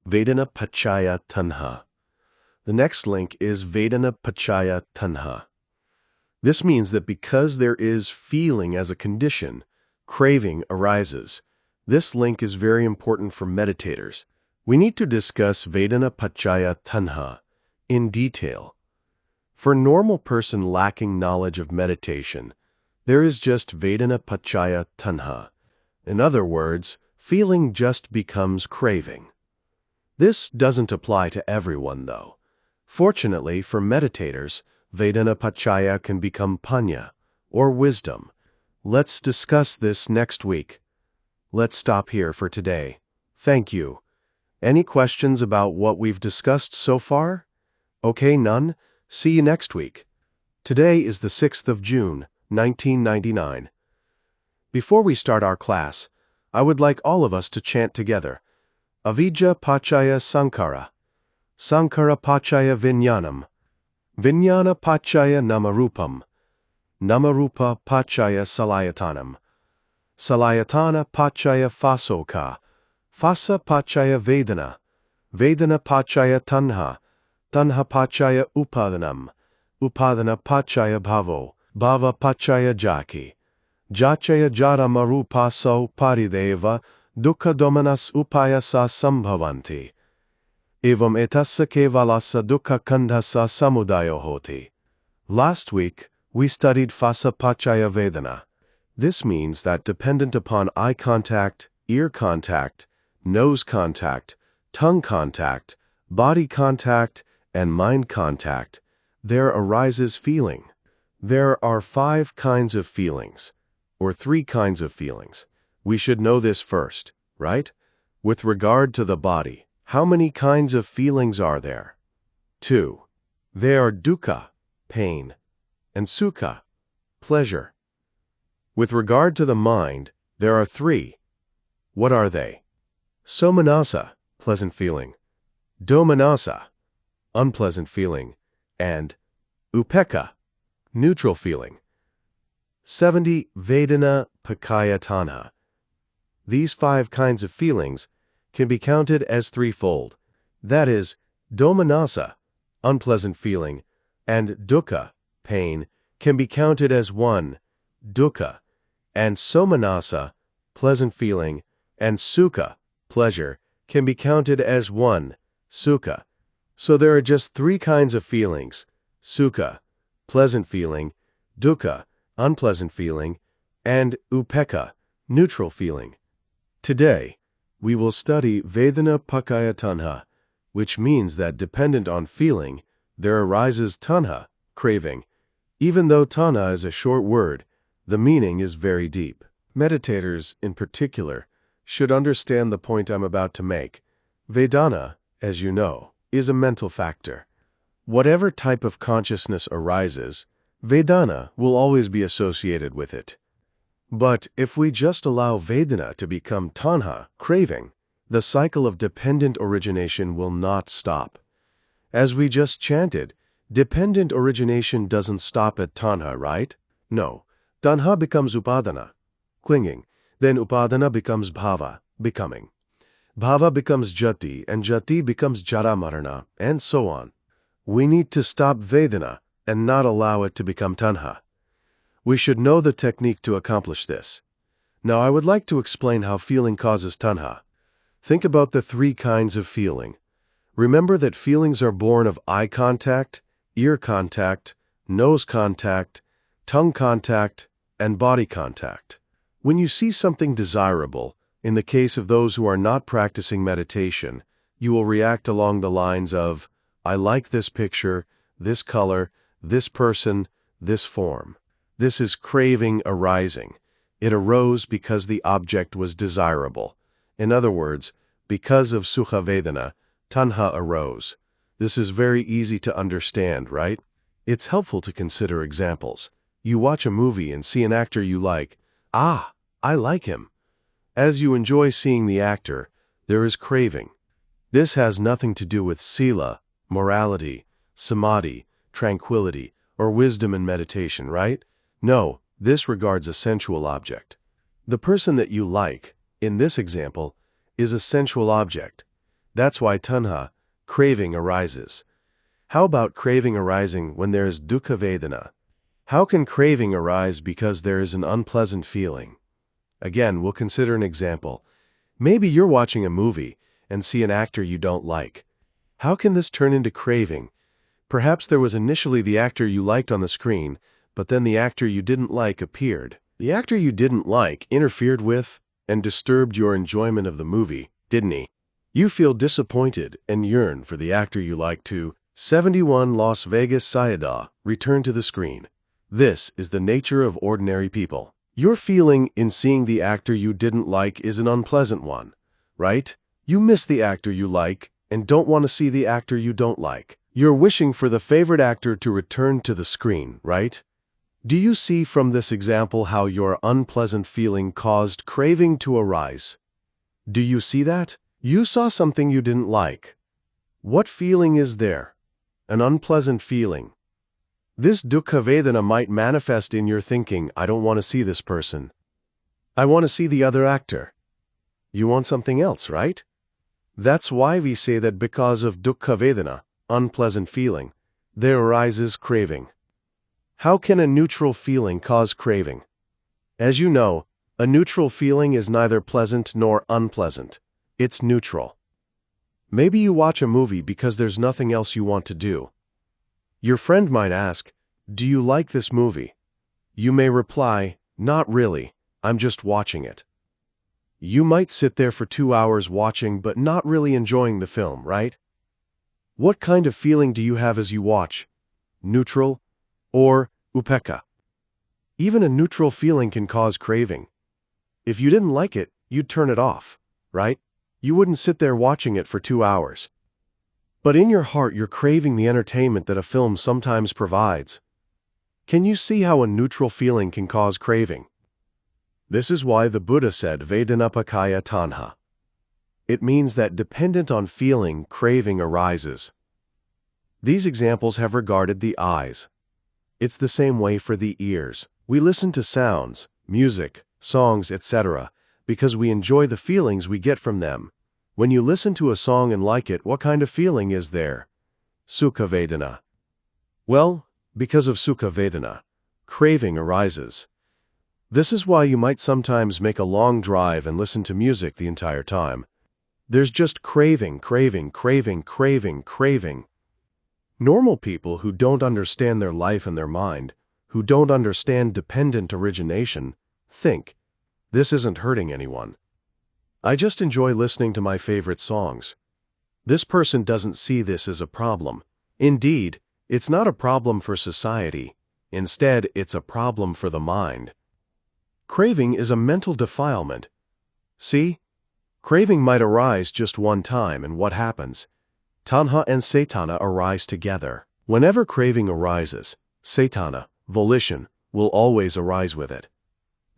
Vedanā paccayā Taṇhā. The next link is Vedanā paccayā Taṇhā. This means that because there is feeling as a condition, craving arises. This link is very important for meditators. We need to discuss Vedanā paccayā Taṇhā in detail. For a normal person lacking knowledge of meditation, there is just Vedanā paccayā Taṇhā. In other words, feeling just becomes craving. This doesn't apply to everyone, though. Fortunately, for meditators, Vedanā paccayā can become paccayā, or wisdom. Let's discuss this next week. Let's stop here for today. Thank you. Any questions about what we've discussed so far? Okay, none? See you next week. Today is the 6th of June, 1999. Before we start our class, I would like all of us to chant together. Avijja paccayā sankhara. Sankhara paccayā vijñānam. Vijñāna paccayā namarupam. Namarupa paccayā salayatanam. Salayatana paccayā phasokha. Phasa paccayā Vedanā. Vedanā paccayā Taṇhā. Taṇhā paccayā upadhanam. Upadhana paccayā bhavo. Bhava paccayā jaki. Jachaya jara marupasa parideva dukkha domanas upayasa sambhavanti. Evam etassa kevalasa dukkha kandhasa samudayo hoti. Last week, we studied phasa paccayā Vedanā. This means that dependent upon eye contact, ear contact, nose contact, tongue contact, body contact, and mind contact, there arises feeling. There are 5 kinds of feelings, or 3 kinds of feelings. We should know this first, right? With regard to the body, how many kinds of feelings are there? 2. They are dukkha, pain, and sukha, pleasure. With regard to the mind, there are 3. What are they? Somanasa, pleasant feeling, domanasa, unpleasant feeling, and upekkha, neutral feeling. 70. Vedanā paccayā Taṇhā. These 5 kinds of feelings can be counted as threefold. That is, domanasa, unpleasant feeling, and dukkha, pain, can be counted as 1, dukkha, and somanasa, pleasant feeling, and sukha, pleasure, can be counted as 1, sukha. So there are just 3 kinds of feelings: sukha, pleasant feeling; dukkha, unpleasant feeling; and upekkha, neutral feeling. Today, we will study Vedanā paccayā Taṇhā, which means that dependent on feeling, there arises Taṇhā, craving. Even though Taṇhā is a short word, the meaning is very deep. Meditators, in particular, should understand the point I'm about to make. Vedanā, as you know, is a mental factor. Whatever type of consciousness arises, Vedanā will always be associated with it. But if we just allow Vedanā to become Taṇhā, craving, the cycle of dependent origination will not stop. As we just chanted, dependent origination doesn't stop at Taṇhā, right? No. Taṇhā becomes upadana, clinging. Then upadana becomes bhava, becoming. Bhava becomes jati, and jati becomes jara marana, and so on. We need to stop Vedanā and not allow it to become Taṇhā. We should know the technique to accomplish this. Now I would like to explain how feeling causes Taṇhā. Think about the 3 kinds of feeling. Remember that feelings are born of eye contact, ear contact, nose contact, tongue contact, and body contact. When you see something desirable, in the case of those who are not practicing meditation, you will react along the lines of, I like this picture, this color, this person, this form. This is craving arising. It arose because the object was desirable. In other words, because of sukha Vedanā, Taṇhā arose. This is very easy to understand, right? It's helpful to consider examples. You watch a movie and see an actor you like. Ah, I like him. As you enjoy seeing the actor, there is craving. This has nothing to do with sila, morality, samadhi, tranquility, or wisdom in meditation, right? No, this regards a sensual object. The person that you like, in this example, is a sensual object. That's why Taṇhā, craving, arises. How about craving arising when there is dukkha Vedanā? How can craving arise because there is an unpleasant feeling? Again, we'll consider an example. Maybe you're watching a movie and see an actor you don't like. How can this turn into craving? Perhaps there was initially the actor you liked on the screen, but then the actor you didn't like appeared. The actor you didn't like interfered with and disturbed your enjoyment of the movie, didn't he? You feel disappointed and yearn for the actor you like to 71 Las Vegas Sayadaw return to the screen. This is the nature of ordinary people. Your feeling in seeing the actor you didn't like is an unpleasant one, right? You miss the actor you like and don't want to see the actor you don't like. You're wishing for the favorite actor to return to the screen, right? Do you see from this example how your unpleasant feeling caused craving to arise? Do you see that? You saw something you didn't like. What feeling is there? An unpleasant feeling. This dukkha Vedanā might manifest in your thinking, I don't want to see this person. I want to see the other actor. You want something else, right? That's why we say that because of dukkha Vedanā, unpleasant feeling, there arises craving. How can a neutral feeling cause craving? As you know, a neutral feeling is neither pleasant nor unpleasant. It's neutral. Maybe you watch a movie because there's nothing else you want to do. Your friend might ask, do you like this movie? You may reply, not really, I'm just watching it. You might sit there for 2 hours watching but not really enjoying the film, right? What kind of feeling do you have as you watch? Neutral or upekkha? Even a neutral feeling can cause craving. If you didn't like it, you'd turn it off, right? You wouldn't sit there watching it for 2 hours. But in your heart, you're craving the entertainment that a film sometimes provides. Can you see how a neutral feeling can cause craving? This is why the Buddha said, Vedanā paccayā Taṇhā. It means that dependent on feeling, craving arises. These examples have regarded the eyes. It's the same way for the ears. We listen to sounds, music, songs, etc., because we enjoy the feelings we get from them. When you listen to a song and like it, what kind of feeling is there? Sukha Vedanā. Well, because of Sukha Vedanā, craving arises. This is why you might sometimes make a long drive and listen to music the entire time. There's just craving, craving, craving, craving, craving. Normal people who don't understand their life and their mind, who don't understand dependent origination, think, this isn't hurting anyone. I just enjoy listening to my favorite songs. This person doesn't see this as a problem. Indeed, it's not a problem for society. Instead, it's a problem for the mind. Craving is a mental defilement. See? Craving might arise just one time, and what happens? Taṇhā and Caitanya arise together. Whenever craving arises, Caitanya, volition, will always arise with it.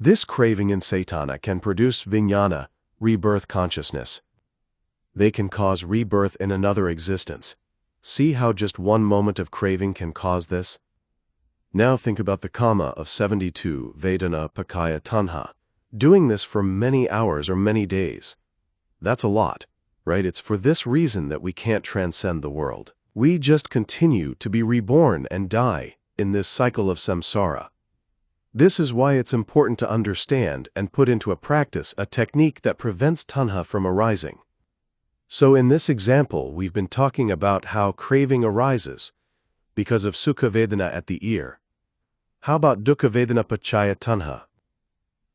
This craving in Caitanya can produce vijnana, rebirth consciousness. They can cause rebirth in another existence. See how just one moment of craving can cause this? Now think about the kamma of 72 Vedanā paccayā Taṇhā. Doing this for many hours or many days. That's a lot, right? It's for this reason that we can't transcend the world. We just continue to be reborn and die in this cycle of samsara. This is why it's important to understand and put into a practice a technique that prevents Taṇhā from arising. So in this example, we've been talking about how craving arises because of Sukha Vedanā at the ear. How about dukkha Vedanā paccayā Taṇhā?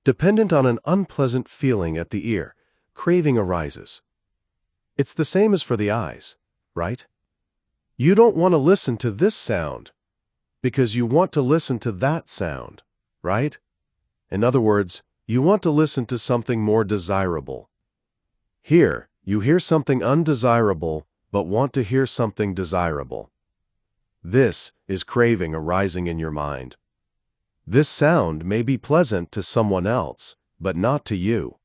Dependent on an unpleasant feeling at the ear, craving arises. It's the same as for the eyes, right? You don't want to listen to this sound because you want to listen to that sound, right? In other words, you want to listen to something more desirable. Here, you hear something undesirable but want to hear something desirable. This is craving arising in your mind. This sound may be pleasant to someone else, but not to you.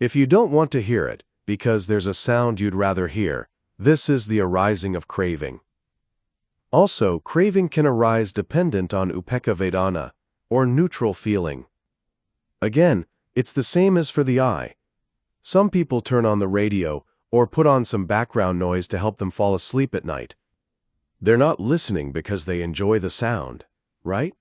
If you don't want to hear it because there's a sound you'd rather hear, this is the arising of craving. Also, craving can arise dependent on upekkha Vedanā, or neutral feeling. Again, it's the same as for the eye. Some people turn on the radio or put on some background noise to help them fall asleep at night. They're not listening because they enjoy the sound, right?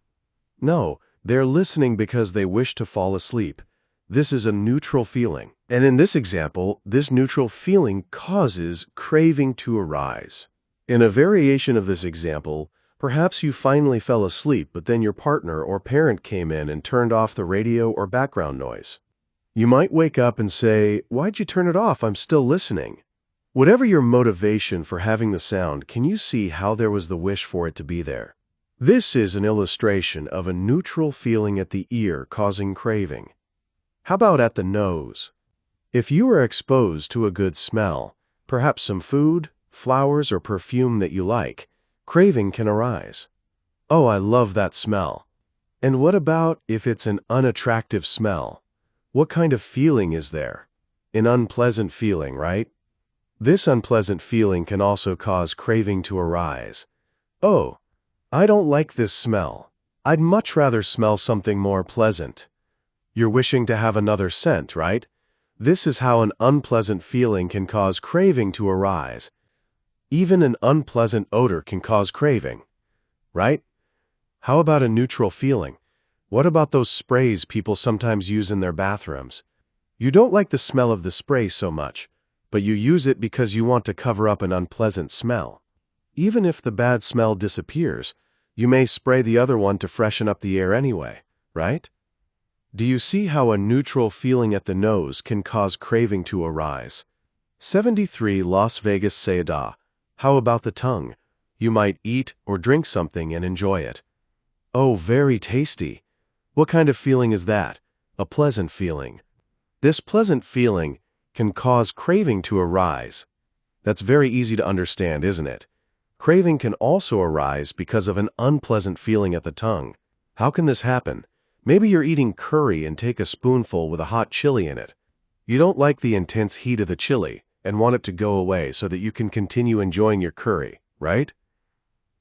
No, they're listening because they wish to fall asleep. This is a neutral feeling. And in this example, this neutral feeling causes craving to arise. In a variation of this example, perhaps you finally fell asleep, but then your partner or parent came in and turned off the radio or background noise. You might wake up and say, "Why'd you turn it off? I'm still listening." Whatever your motivation for having the sound, can you see how there was the wish for it to be there? This is an illustration of a neutral feeling at the ear causing craving. How about at the nose? If you are exposed to a good smell, perhaps some food, flowers, or perfume that you like, craving can arise. Oh, I love that smell. And what about if it's an unattractive smell? What kind of feeling is there? An unpleasant feeling, right? This unpleasant feeling can also cause craving to arise. Oh, I don't like this smell. I'd much rather smell something more pleasant. You're wishing to have another scent, right? This is how an unpleasant feeling can cause craving to arise. Even an unpleasant odor can cause craving, right? How about a neutral feeling? What about those sprays people sometimes use in their bathrooms? You don't like the smell of the spray so much, but you use it because you want to cover up an unpleasant smell. Even if the bad smell disappears, you may spray the other one to freshen up the air anyway, right? Do you see how a neutral feeling at the nose can cause craving to arise? 73 Las Vegas Vedanā. How about the tongue? You might eat or drink something and enjoy it. Oh, very tasty. What kind of feeling is that? A pleasant feeling. This pleasant feeling can cause craving to arise. That's very easy to understand, isn't it? Craving can also arise because of an unpleasant feeling at the tongue. How can this happen? Maybe you're eating curry and take a spoonful with a hot chili in it. You don't like the intense heat of the chili and want it to go away so that you can continue enjoying your curry, right?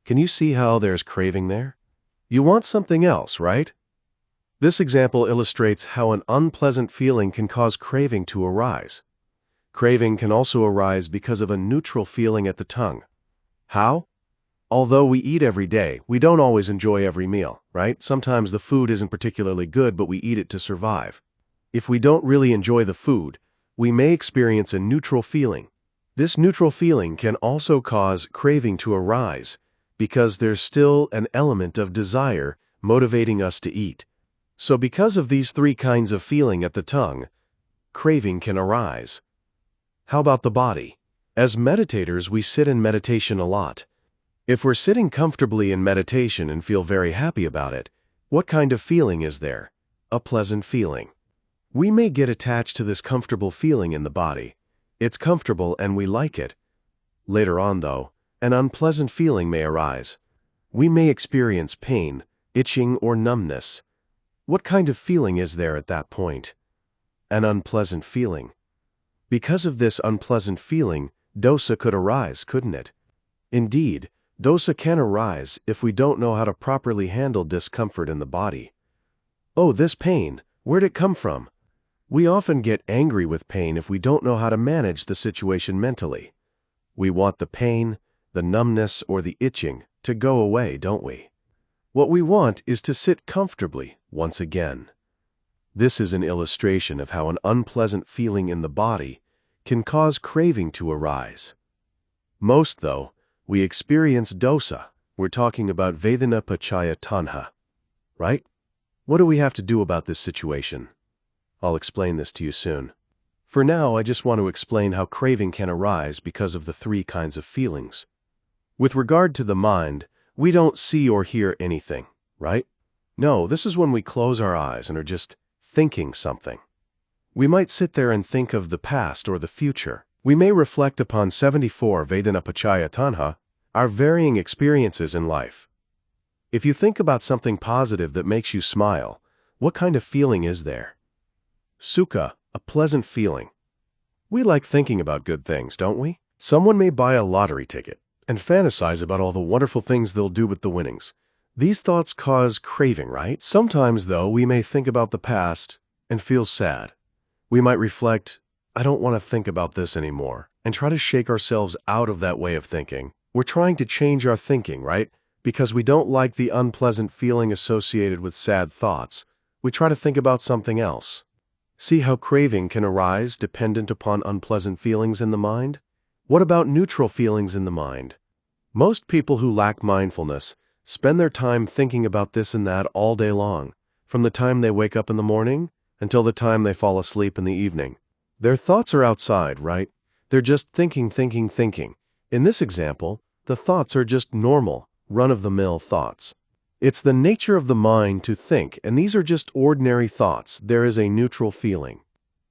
Can you see how there's craving there? You want something else, right? This example illustrates how an unpleasant feeling can cause craving to arise. Craving can also arise because of a neutral feeling at the tongue. How? Although we eat every day, we don't always enjoy every meal, right? Sometimes the food isn't particularly good, but we eat it to survive. If we don't really enjoy the food, we may experience a neutral feeling. This neutral feeling can also cause craving to arise because there's still an element of desire motivating us to eat. So because of these three kinds of feeling at the tongue, craving can arise. How about the body? As meditators, we sit in meditation a lot. If we're sitting comfortably in meditation and feel very happy about it, what kind of feeling is there? A pleasant feeling. We may get attached to this comfortable feeling in the body. It's comfortable and we like it. Later on, though, an unpleasant feeling may arise. We may experience pain, itching, or numbness. What kind of feeling is there at that point? An unpleasant feeling. Because of this unpleasant feeling, dosa could arise, couldn't it? Indeed, dosa can arise if we don't know how to properly handle discomfort in the body. Oh, this pain, where'd it come from? We often get angry with pain if we don't know how to manage the situation mentally. We want the pain, the numbness, or the itching to go away, don't we? What we want is to sit comfortably once again. This is an illustration of how an unpleasant feeling in the body can cause craving to arise. Most, though, we experience dosa. We're talking about Vedanā paccayā Taṇhā, right? What do we have to do about this situation? I'll explain this to you soon. For now, I just want to explain how craving can arise because of the three kinds of feelings. With regard to the mind, we don't see or hear anything, right? No, this is when we close our eyes and are just thinking something. We might sit there and think of the past or the future. We may reflect upon 74 Vedanā paccayā Taṇhā, our varying experiences in life. If you think about something positive that makes you smile, what kind of feeling is there? Sukha, a pleasant feeling. We like thinking about good things, don't we? Someone may buy a lottery ticket and fantasize about all the wonderful things they'll do with the winnings. These thoughts cause craving, right? Sometimes, though, we may think about the past and feel sad. We might reflect, I don't want to think about this anymore. and try to shake ourselves out of that way of thinking. We're trying to change our thinking, right? Because we don't like the unpleasant feeling associated with sad thoughts. We try to think about something else. See how craving can arise dependent upon unpleasant feelings in the mind? What about neutral feelings in the mind? Most people who lack mindfulness spend their time thinking about this and that all day long, from the time they wake up in the morning until the time they fall asleep in the evening. Their thoughts are outside, right? They're just thinking. In this example, the thoughts are just normal, run-of-the-mill thoughts. It's the nature of the mind to think, and these are just ordinary thoughts. There is a neutral feeling.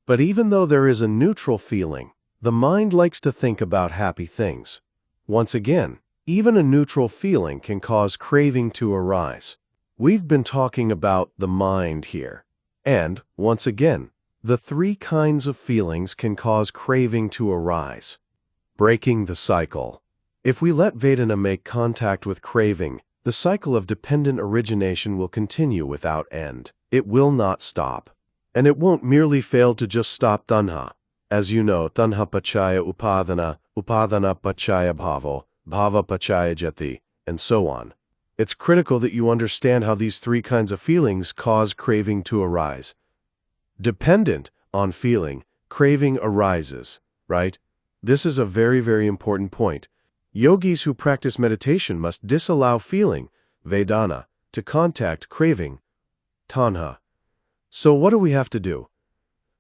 But even though there is a neutral feeling, the mind likes to think about happy things. Once again, even a neutral feeling can cause craving to arise. We've been talking about the mind here. And, once again, the three kinds of feelings can cause craving to arise. Breaking the cycle. If we let Vedanā make contact with craving, the cycle of dependent origination will continue without end. It will not stop. And it won't merely fail to just stop Taṇhā. As you know, Taṇhā paccayā upadana, upadana paccayā bhavo, bhava paccayā jati, and so on. It's critical that you understand how these three kinds of feelings cause craving to arise. Dependent on feeling, craving arises, right? This is a very, very important point. Yogis who practice meditation must disallow feeling, Vedanā, to contact craving, Taṇhā. So what do we have to do?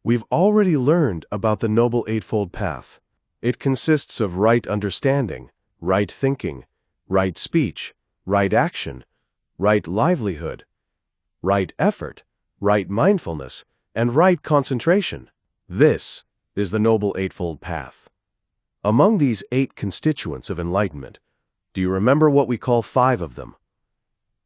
We've already learned about the Noble Eightfold Path. It consists of right understanding, right thinking, right speech, right action, right livelihood, right effort, right mindfulness, and right concentration. This is the Noble Eightfold Path. Among these 8 constituents of enlightenment, do you remember what we call 5 of them?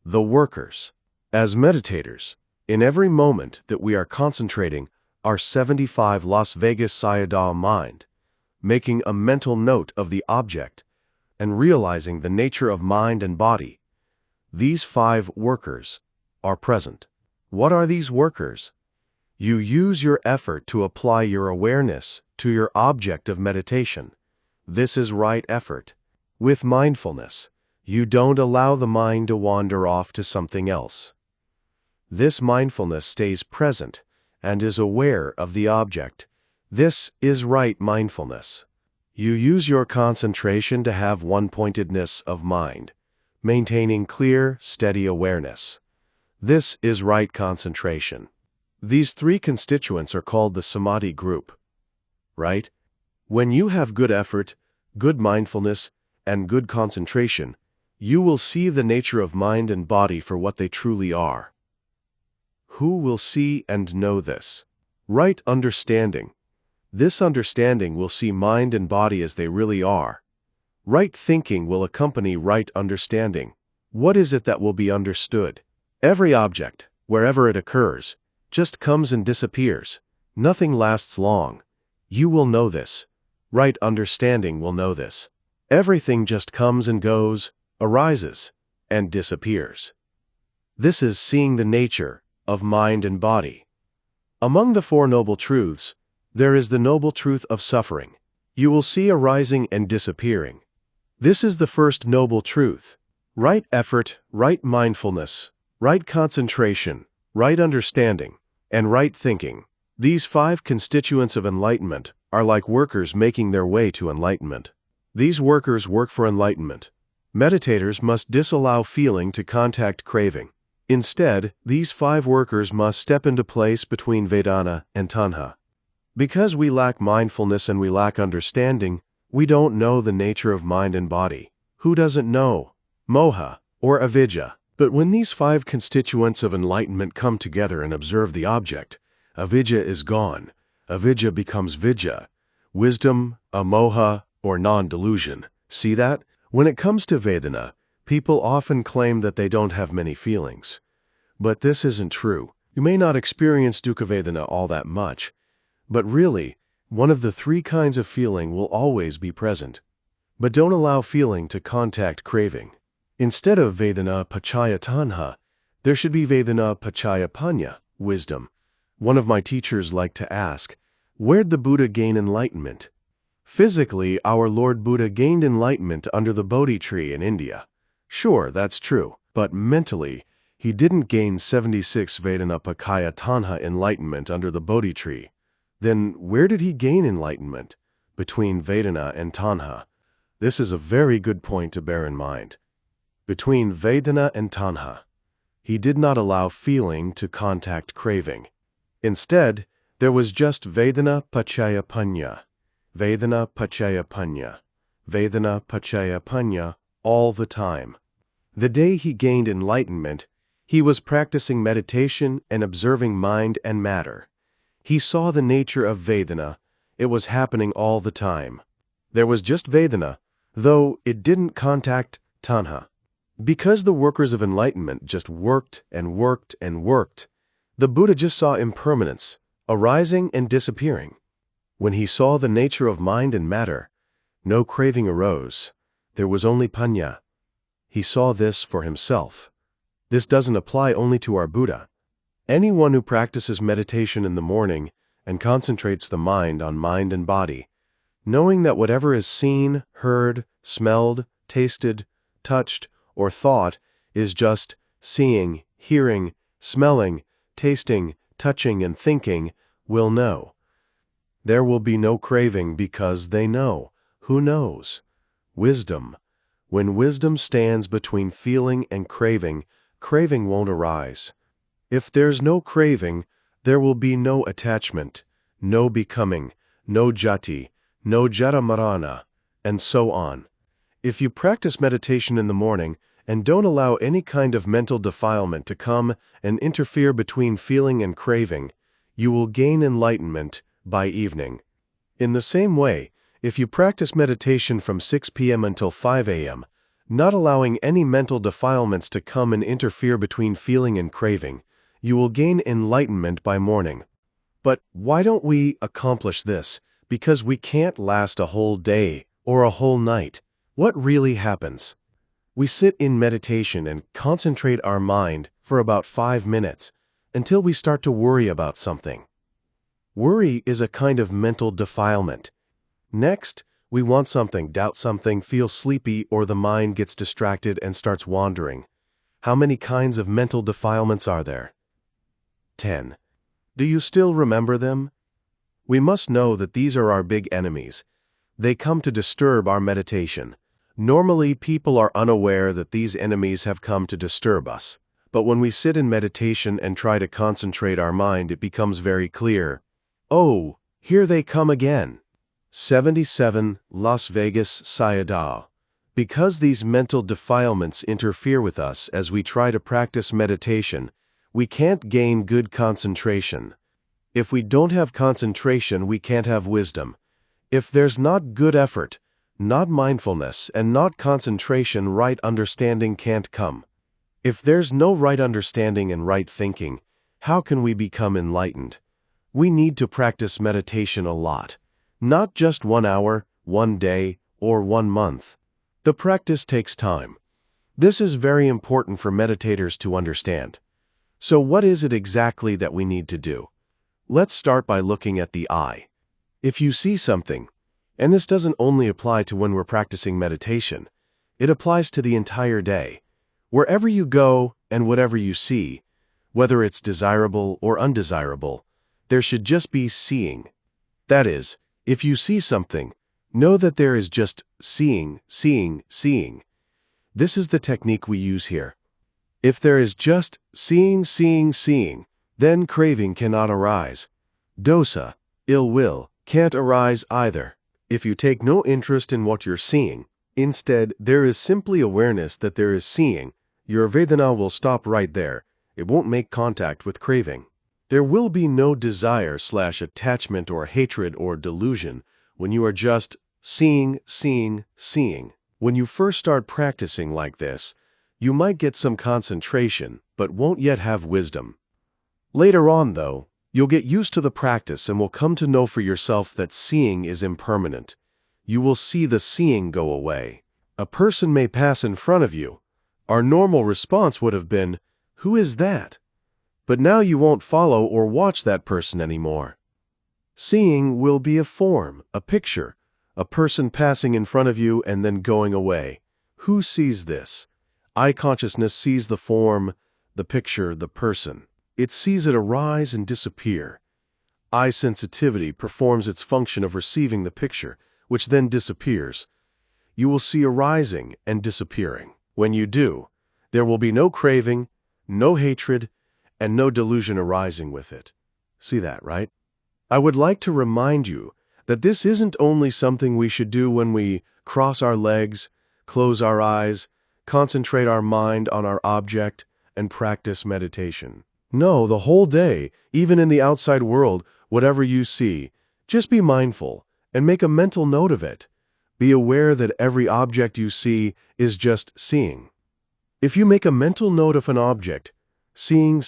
The workers. As meditators, in every moment that we are concentrating our 75 Las Vegas Sayadaw mind, making a mental note of the object, and realizing the nature of mind and body, these 5 workers are present. What are these workers? You use your effort to apply your awareness to your object of meditation. This is right effort. With mindfulness, you don't allow the mind to wander off to something else. This mindfulness stays present and is aware of the object. This is right mindfulness. You use your concentration to have one-pointedness of mind, maintaining clear, steady awareness. This is right concentration. These 3 constituents are called the samadhi group, right? When you have good effort, good mindfulness, and good concentration, you will see the nature of mind and body for what they truly are. Who will see and know this? Right understanding. This understanding will see mind and body as they really are. Right thinking will accompany right understanding. What is it that will be understood? Every object, wherever it occurs, just comes and disappears. Nothing lasts long. You will know this. Right understanding will know this. Everything just comes and goes, arises, and disappears. This is seeing the nature of mind and body. Among the 4 noble truths, there is the noble truth of suffering. You will see arising and disappearing. This is the first noble truth. Right effort, right mindfulness, right concentration, right understanding, and right thinking. These 5 constituents of enlightenment are like workers making their way to enlightenment. These workers work for enlightenment. Meditators must disallow feeling to contact craving. Instead, these 5 workers must step into place between Vedanā and Taṇhā. Because we lack mindfulness and we lack understanding, we don't know the nature of mind and body. Who doesn't know? Moha, or avidya. But when these 5 constituents of enlightenment come together and observe the object, avidya is gone. Avidya becomes vidya, wisdom, amoha, or non-delusion. See that? When it comes to Vedanā, people often claim that they don't have many feelings. But this isn't true. You may not experience dukkha Vedanā all that much, but really, one of the 3 kinds of feeling will always be present. But don't allow feeling to contact craving. Instead of Vedanā paccayā Taṇhā, there should be Vedanā paccayā paññā, wisdom. One of my teachers liked to ask, where'd the Buddha gain enlightenment? Physically, our Lord Buddha gained enlightenment under the Bodhi tree in India. Sure, that's true. But mentally, he didn't gain 76 Vedanā paccayā Taṇhā enlightenment under the Bodhi tree. Then where did he gain enlightenment? Between Vedanā and Taṇhā. This is a very good point to bear in mind. Between Vedanā and Taṇhā, he did not allow feeling to contact craving. Instead, there was just Vedanā paccayā paccayā, Vedanā paccayā paccayā, Vedanā paccayā paccayā all the time. The day he gained enlightenment, he was practicing meditation and observing mind and matter. He saw the nature of Vedanā. It was happening all the time. There was just Vedanā, though it didn't contact Taṇhā. Because the workers of enlightenment just worked and worked and worked, the Buddha just saw impermanence, arising and disappearing. When he saw the nature of mind and matter, no craving arose. There was only paccayā. He saw this for himself. This doesn't apply only to our Buddha. Anyone who practices meditation in the morning and concentrates the mind on mind and body, knowing that whatever is seen, heard, smelled, tasted, touched, or thought is just seeing, hearing, smelling, tasting, touching, and thinking, will know. There will be no craving because they know. Who knows? Wisdom. When wisdom stands between feeling and craving, craving won't arise. If there's no craving, there will be no attachment, no becoming, no jati, no jara-marana, and so on. If you practice meditation in the morning and don't allow any kind of mental defilement to come and interfere between feeling and craving, you will gain enlightenment by evening. In the same way, if you practice meditation from 6 p.m. until 5 a.m., not allowing any mental defilements to come and interfere between feeling and craving, you will gain enlightenment by morning. But why don't we accomplish this? Because we can't last a whole day or a whole night. What really happens? We sit in meditation and concentrate our mind for about 5 minutes until we start to worry about something. Worry is a kind of mental defilement. Next, we want something, doubt something, feel sleepy, or the mind gets distracted and starts wandering. How many kinds of mental defilements are there? 10. Do you still remember them? We must know that these are our big enemies. They come to disturb our meditation. Normally, people are unaware that these enemies have come to disturb us. But when we sit in meditation and try to concentrate our mind, it becomes very clear. Oh, here they come again. 77 Las Vegas Sayadaw. Because these mental defilements interfere with us as we try to practice meditation, we can't gain good concentration. If we don't have concentration, we can't have wisdom. If there's not good effort, not mindfulness, and not concentration, right understanding can't come. If there's no right understanding and right thinking, how can we become enlightened? We need to practice meditation a lot. Not just 1 hour, 1 day, or 1 month. The practice takes time. This is very important for meditators to understand. So what is it exactly that we need to do? Let's start by looking at the eye. If you see something, and this doesn't only apply to when we're practicing meditation, it applies to the entire day. Wherever you go and whatever you see, whether it's desirable or undesirable, there should just be seeing. That is, if you see something, know that there is just seeing, seeing, seeing. This is the technique we use here. If there is just seeing, seeing, seeing, then craving cannot arise. Dosa, ill will, can't arise either. If you take no interest in what you're seeing, instead there is simply awareness that there is seeing, your Vedanā will stop right there. It won't make contact with craving. There will be no desire/attachment or hatred or delusion when you are just seeing, seeing, seeing. When you first start practicing like this, you might get some concentration, but won't yet have wisdom. Later on, though, you'll get used to the practice and will come to know for yourself that seeing is impermanent. You will see the seeing go away. A person may pass in front of you. Our normal response would have been, "Who is that?" But now you won't follow or watch that person anymore. Seeing will be a form, a picture, A person passing in front of you and then going away. Who sees this? Eye consciousness sees the form, the picture, the person. It sees it arise and disappear. Eye sensitivity performs its function of receiving the picture, which then disappears. You will see arising and disappearing. When you do, there will be no craving, no hatred, and no delusion arising with it. See that, right? I would like to remind you that this isn't only something we should do when we cross our legs, close our eyes, concentrate our mind on our object, and practice meditation. No, the whole day, even in the outside world, whatever you see, just be mindful and make a mental note of it. Be aware that every object you see is just seeing. If you make a mental note of an object, seeing,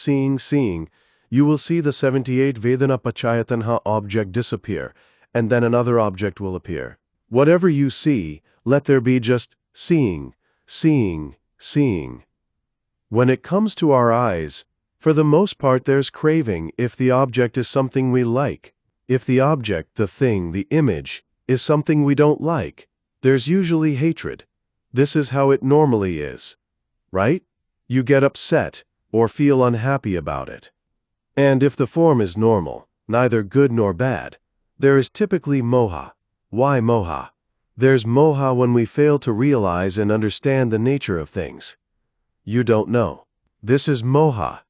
you will see the 78 Vedanā paccayā Taṇhā object disappear, and then another object will appear. Whatever you see, let there be just seeing. When it comes to our eyes, for the most part there's craving if the object is something we like. If the object, the thing, the image, is something we don't like, there's usually hatred. This is how it normally is, right? You get upset or feel unhappy about it. And if the form is normal, neither good nor bad, there is typically moha. Why moha? There's moha when we fail to realize and understand the nature of things. You don't know. This is moha.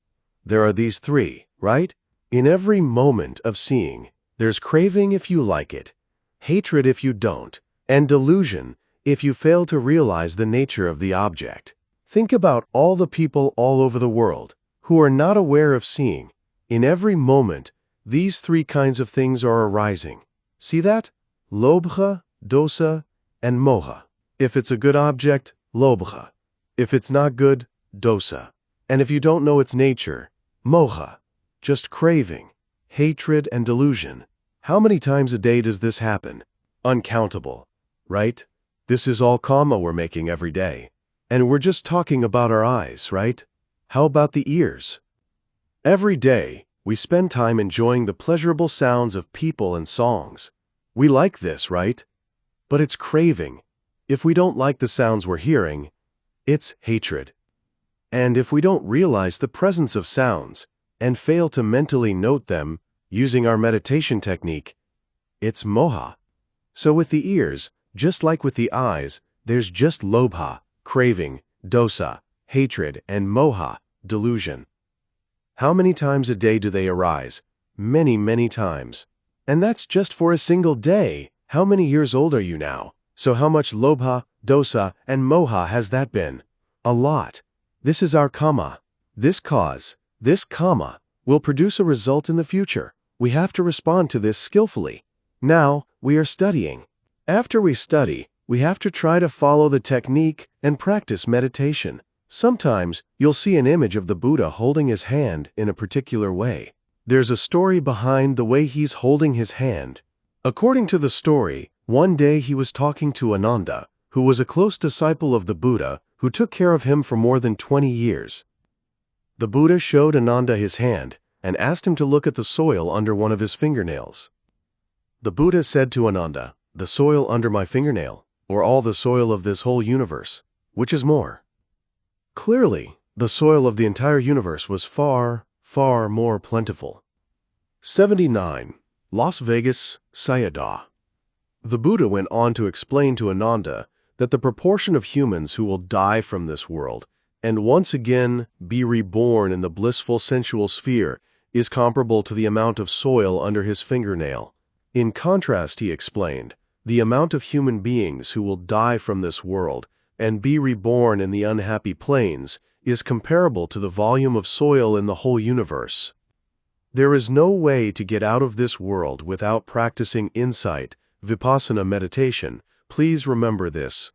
There are these three, right? In every moment of seeing, there's craving if you like it, hatred if you don't, and delusion if you fail to realize the nature of the object. Think about all the people all over the world who are not aware of seeing. In every moment, these three kinds of things are arising. See that? Lobha, dosa, and moha. If it's a good object, lobha. If it's not good, dosa. And if you don't know its nature, moha. Just craving, hatred, and delusion. How many times a day does this happen? Uncountable, right? This is all karma we're making every day. And we're just talking about our eyes, right? How about the ears? Every day, we spend time enjoying the pleasurable sounds of people and songs. We like this, right? But it's craving. If we don't like the sounds we're hearing, it's hatred. And if we don't realize the presence of sounds and fail to mentally note them using our meditation technique, it's moha. So with the ears, just like with the eyes, there's just lobha, craving, dosa, hatred, and moha, delusion. How many times a day do they arise? Many times. And that's just for a single day. How many years old are you now? So how much lobha, dosa, and moha has that been? A lot. This is our karma. This cause, this karma, will produce a result in the future. We have to respond to this skillfully. Now, we are studying. After we study, we have to try to follow the technique and practice meditation. Sometimes, you'll see an image of the Buddha holding his hand in a particular way. There's a story behind the way he's holding his hand. According to the story, one day he was talking to Ananda, who was a close disciple of the Buddha, who took care of him for more than 20 years. The Buddha showed Ananda his hand and asked him to look at the soil under one of his fingernails. The Buddha said to Ananda, "The soil under my fingernail, or all the soil of this whole universe, which is more?" Clearly, the soil of the entire universe was far more plentiful. 79. Las Vegas, Sayadaw. The Buddha went on to explain to Ananda that the proportion of humans who will die from this world and once again be reborn in the blissful sensual sphere is comparable to the amount of soil under his fingernail. In contrast, he explained, the amount of human beings who will die from this world and be reborn in the unhappy planes is comparable to the volume of soil in the whole universe. There is no way to get out of this world without practicing insight, vipassana meditation. Please remember this.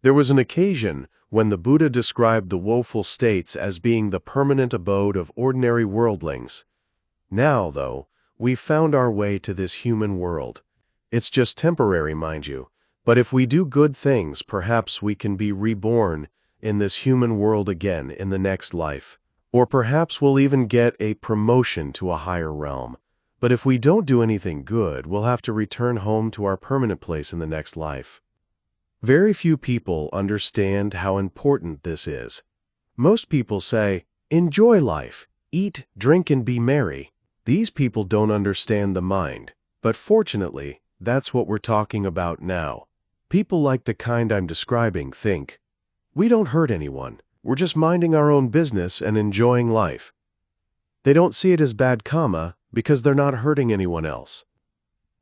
There was an occasion when the Buddha described the woeful states as being the permanent abode of ordinary worldlings. Now, though, we've found our way to this human world. It's just temporary, mind you, but if we do good things, perhaps we can be reborn in this human world again in the next life. Or perhaps we'll even get a promotion to a higher realm. But if we don't do anything good, we'll have to return home to our permanent place in the next life. Very few people understand how important this is. Most people say, enjoy life, eat, drink, and be merry. These people don't understand the mind. But fortunately, that's what we're talking about now. People like the kind I'm describing think, we don't hurt anyone. We're just minding our own business and enjoying life. They don't see it as bad karma because they're not hurting anyone else.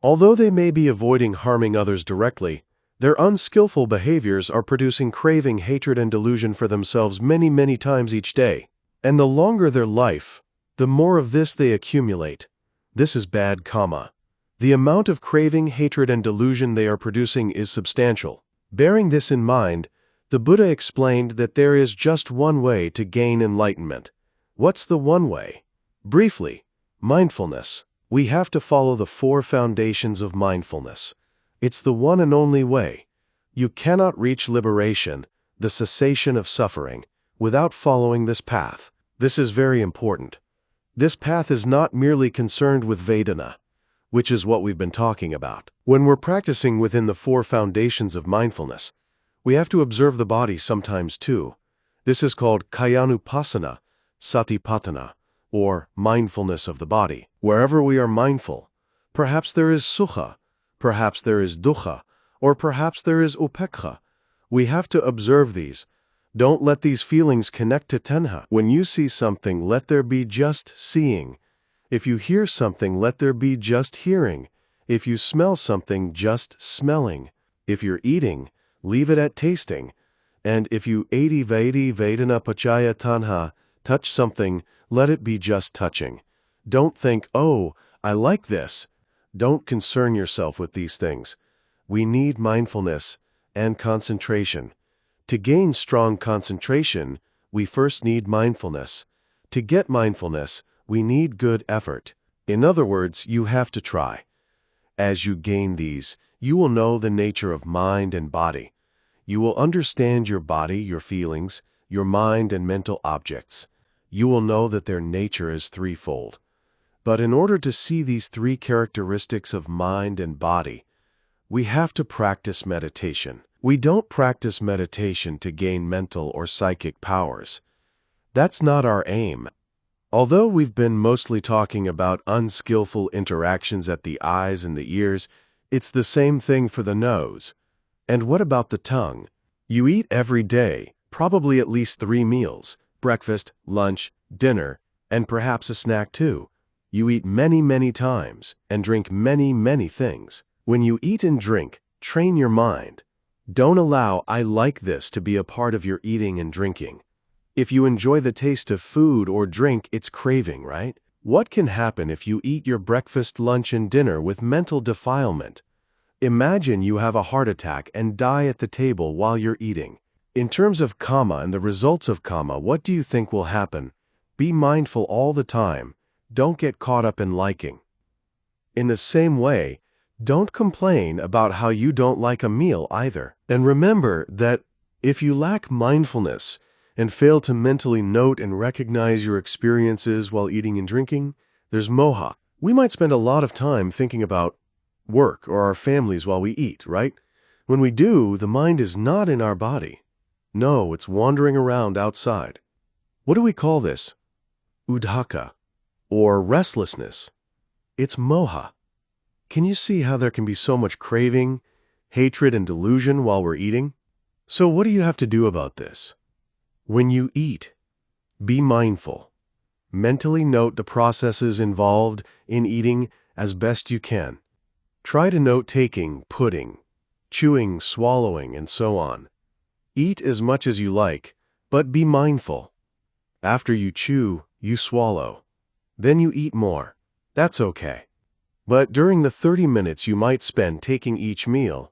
Although they may be avoiding harming others directly, their unskillful behaviors are producing craving, hatred, and delusion for themselves many times each day. And the longer their life, the more of this they accumulate. This is bad karma. The amount of craving, hatred, and delusion they are producing is substantial. Bearing this in mind, the Buddha explained that there is just one way to gain enlightenment. What's the one way? Briefly, mindfulness. We have to follow the 4 foundations of mindfulness. It's the one and only way. You cannot reach liberation, the cessation of suffering, without following this path. This is very important. This path is not merely concerned with Vedanā, which is what we've been talking about. When we're practicing within the 4 foundations of mindfulness, we have to observe the body sometimes too. This is called kayanupassana, satipatthana, or mindfulness of the body. Wherever we are mindful, perhaps there is sukha, perhaps there is dukkha, or perhaps there is upekkha. We have to observe these. Don't let these feelings connect to Taṇhā. When you see something, let there be just seeing. If you hear something, let there be just hearing. If you smell something, just smelling. If you're eating, leave it at tasting. And if you Vedanā paccayā Taṇhā, touch something, let it be just touching. Don't think, oh, I like this. Don't concern yourself with these things. We need mindfulness and concentration. To gain strong concentration, we first need mindfulness. To get mindfulness, we need good effort. In other words, you have to try. As you gain these, you will know the nature of mind and body. You will understand your body, your feelings, your mind and mental objects. You will know that their nature is threefold. But in order to see these 3 characteristics of mind and body, we have to practice meditation. We don't practice meditation to gain mental or psychic powers. That's not our aim. Although we've been mostly talking about unskillful interactions at the eyes and the ears, it's the same thing for the nose. And what about the tongue? You eat every day, probably at least 3 meals, breakfast, lunch, dinner, and perhaps a snack too. You eat many times and drink many things. When you eat and drink, train your mind. Don't allow "I like this" to be a part of your eating and drinking. If you enjoy the taste of food or drink, it's craving, right? What can happen if you eat your breakfast, lunch, and dinner with mental defilement? Imagine you have a heart attack and die at the table while you're eating. In terms of karma and the results of karma, what do you think will happen? Be mindful all the time. Don't get caught up in liking. In the same way, don't complain about how you don't like a meal either. And remember that if you lack mindfulness and fail to mentally note and recognize your experiences while eating and drinking, there's moha. We might spend a lot of time thinking about work or our families while we eat, right? When we do, the mind is not in our body. No, it's wandering around outside. What do we call this? Udhaka, or restlessness. It's moha. Can you see how there can be so much craving, hatred, and delusion while we're eating? So what do you have to do about this? When you eat, be mindful. Mentally note the processes involved in eating as best you can. Try to note taking, putting, chewing, swallowing, and so on. Eat as much as you like, but be mindful. After you chew, you swallow. Then you eat more. That's okay. But during the 30 minutes you might spend taking each meal,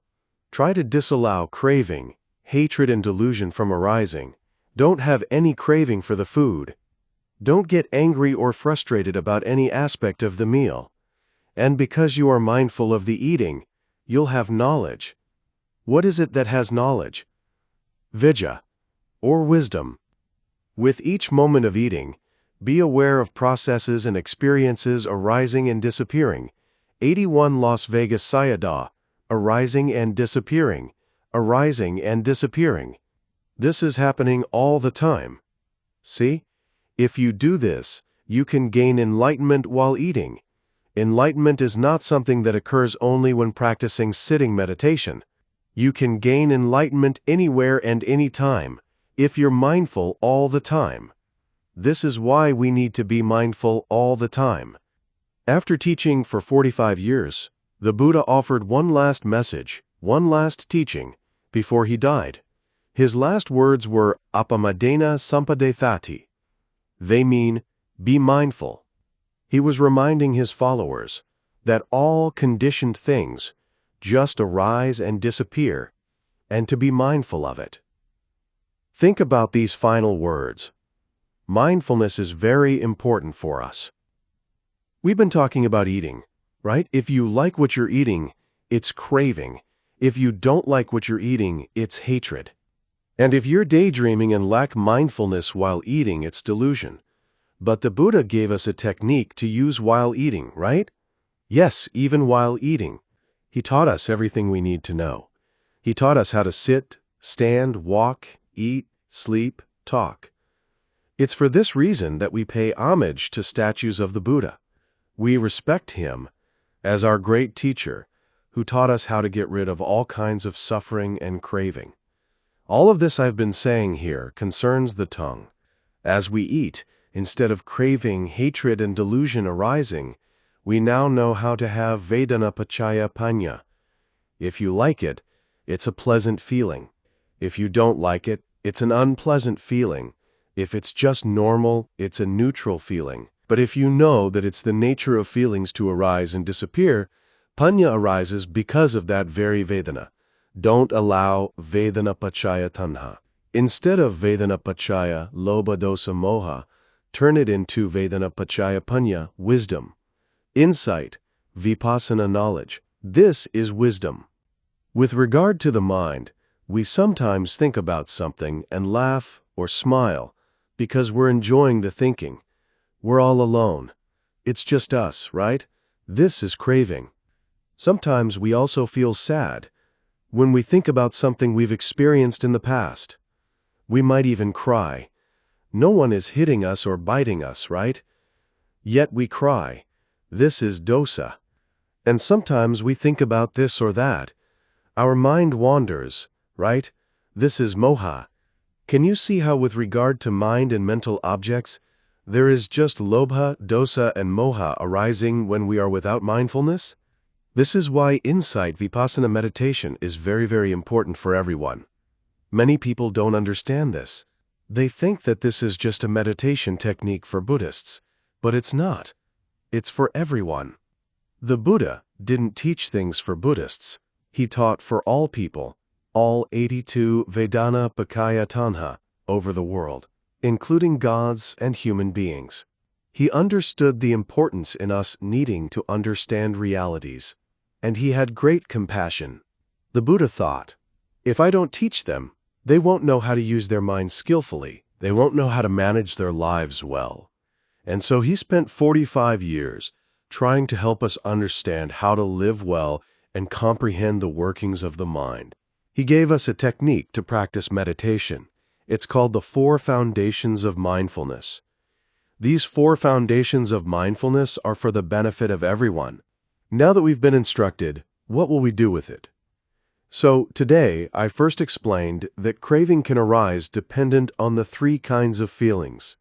try to disallow craving, hatred, and delusion from arising. Don't have any craving for the food. Don't get angry or frustrated about any aspect of the meal. And because you are mindful of the eating, you'll have knowledge. What is it that has knowledge? Vijja, or wisdom. With each moment of eating, Be aware of processes and experiences arising and disappearing. 81 Las Vegas Sayadaw, arising and disappearing, arising and disappearing. This is happening all the time. See? If you do this, you can gain enlightenment while eating. Enlightenment is not something that occurs only when practicing sitting meditation. You can gain enlightenment anywhere and any time, if you're mindful all the time. This is why we need to be mindful all the time. After teaching for 45 years, the Buddha offered one last message, one last teaching, before he died. His last words were Appamadena Sampadethati. They mean, be mindful. He was reminding his followers that all conditioned things just arise and disappear, and to be mindful of it. Think about these final words. Mindfulness is very important for us. We've been talking about eating, right? If you like what you're eating, it's craving. If you don't like what you're eating, it's hatred. And if you're daydreaming and lack mindfulness while eating, it's delusion. But the Buddha gave us a technique to use while eating, right? Yes, even while eating. He taught us everything we need to know. He taught us how to sit, stand, walk, eat, sleep, talk. It's for this reason that we pay homage to statues of the Buddha. We respect him as our great teacher who taught us how to get rid of all kinds of suffering and craving. All of this I've been saying here concerns the tongue. As we eat, instead of craving, hatred, and delusion arising, we now know how to have Vedanā paccayā. If you like it, it's a pleasant feeling. If you don't like it, it's an unpleasant feeling. If it's just normal, it's a neutral feeling. But if you know that it's the nature of feelings to arise and disappear, paccayā arises because of that very Vedana. Don't allow Vedanā paccayā Taṇhā. Instead of Vedanā paccayā lobha dosa moha, turn it into Vedanā paccayā paccayā, wisdom. Insight, vipassana knowledge. This is wisdom. With regard to the mind, we sometimes think about something and laugh or smile because we're enjoying the thinking. We're all alone. It's just us, right? This is craving. Sometimes we also feel sad when we think about something we've experienced in the past. We might even cry. No one is hitting us or biting us, right? Yet we cry. This is dosa. And sometimes we think about this or that. Our mind wanders, right? This is moha. Can you see how with regard to mind and mental objects, there is just lobha, dosa, and moha arising when we are without mindfulness? This is why insight vipassana meditation is very, very important for everyone. Many people don't understand this. They think that this is just a meditation technique for Buddhists, but it's not. It's for everyone. The Buddha didn't teach things for Buddhists. He taught for all people, all 82 Vedanā paccayā Taṇhā over the world, including gods and human beings. He understood the importance in us needing to understand realities, and he had great compassion. The Buddha thought, if I don't teach them, they won't know how to use their minds skillfully. They won't know how to manage their lives well. And so he spent 45 years trying to help us understand how to live well and comprehend the workings of the mind. He gave us a technique to practice meditation. It's called the 4 foundations of mindfulness. These 4 foundations of mindfulness are for the benefit of everyone. Now that we've been instructed, what will we do with it? So today, I first explained that craving can arise dependent on the 3 kinds of feelings.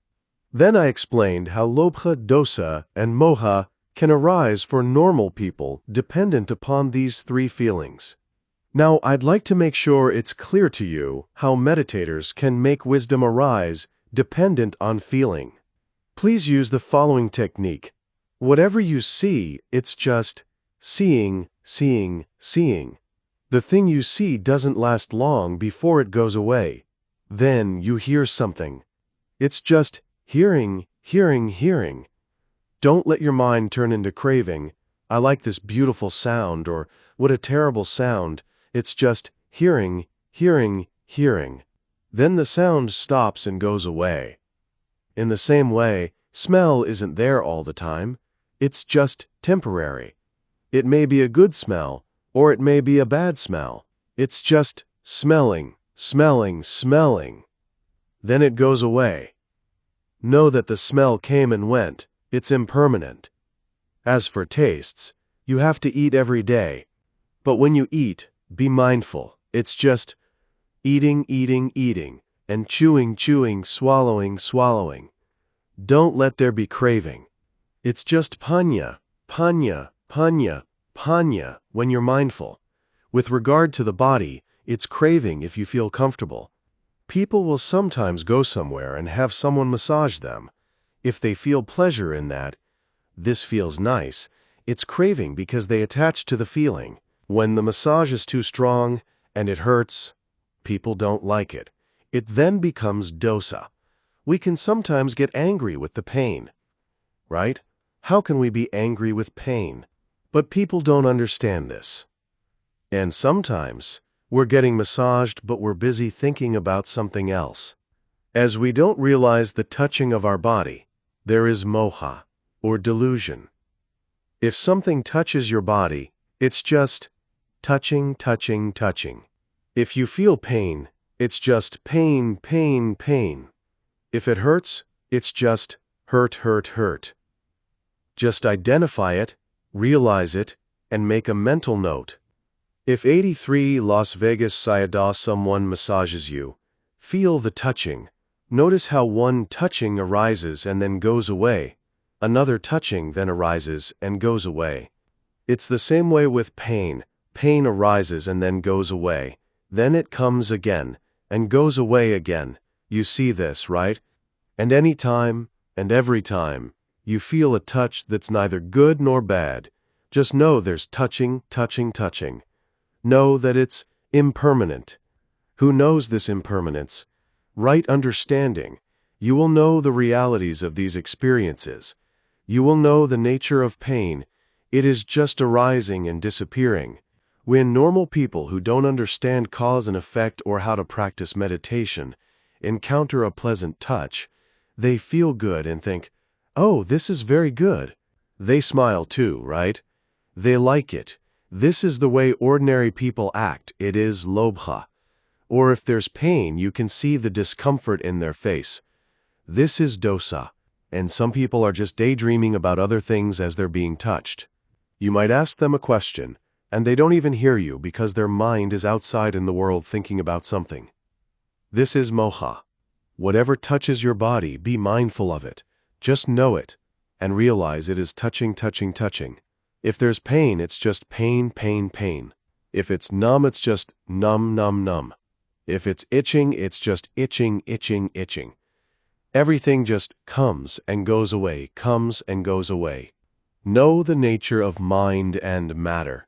Then I explained how lobha, dosa, and moha can arise for normal people dependent upon these 3 feelings. Now, I'd like to make sure it's clear to you how meditators can make wisdom arise dependent on feeling. Please use the following technique. Whatever you see, it's just seeing, seeing, seeing. The thing you see doesn't last long before it goes away. Then you hear something. It's just hearing, hearing, hearing. Don't let your mind turn into craving. I like this beautiful sound, or what a terrible sound. It's just hearing, hearing, hearing. Then the sound stops and goes away. In the same way, Smell isn't there all the time. It's just temporary. It may be a good smell, or it may be a bad smell. It's just smelling, smelling, smelling. Then it goes away. Know that the smell came and went. It's impermanent. As for tastes, you have to eat every day. But when you eat, be mindful. It's just eating, eating, eating, and chewing, chewing, swallowing, swallowing. Don't let there be craving. It's just paccayā, paccayā, paccayā, paccayā when you're mindful. With regard to the body, it's craving if you feel comfortable. People will sometimes go somewhere and have someone massage them. If they feel pleasure in that, this feels nice, it's craving because they attach to the feeling. When the massage is too strong and it hurts, people don't like it. It then becomes dosa. We can sometimes get angry with the pain. Right? How can we be angry with pain? But people don't understand this. And sometimes we're getting massaged, but we're busy thinking about something else. As we don't realize the touching of our body, there is moha, or delusion. If something touches your body, it's just touching, touching, touching. If you feel pain, it's just pain, pain, pain. If it hurts, it's just hurt, hurt, hurt. Just identify it, realize it, and make a mental note. If 83 Las Vegas Sayadaw someone massages you, feel the touching. Notice how one touching arises and then goes away. Another touching then arises and goes away. It's the same way with pain. Pain arises and then goes away. Then it comes again and goes away again. You see this, right? And any time and every time you feel a touch that's neither good nor bad, just know there's touching, touching, touching. Know that it's impermanent. Who knows this impermanence? Right understanding. You will know the realities of these experiences. You will know the nature of pain. It is just arising and disappearing. When normal people who don't understand cause and effect or how to practice meditation encounter a pleasant touch, they feel good and think, "Oh, this is very good." They smile too, right? They like it. This is the way ordinary people act. It is lobha. Or if there's pain, you can see the discomfort in their face. This is dosa. And some people are just daydreaming about other things as they're being touched. You might ask them a question, and they don't even hear you because their mind is outside in the world thinking about something. This is moha. Whatever touches your body, be mindful of it. Just know it, and realize it is touching, touching, touching. If there's pain, it's just pain, pain, pain. If it's numb, it's just numb, numb, numb. If it's itching, it's just itching, itching, itching. Everything just comes and goes away, comes and goes away. Know the nature of mind and matter.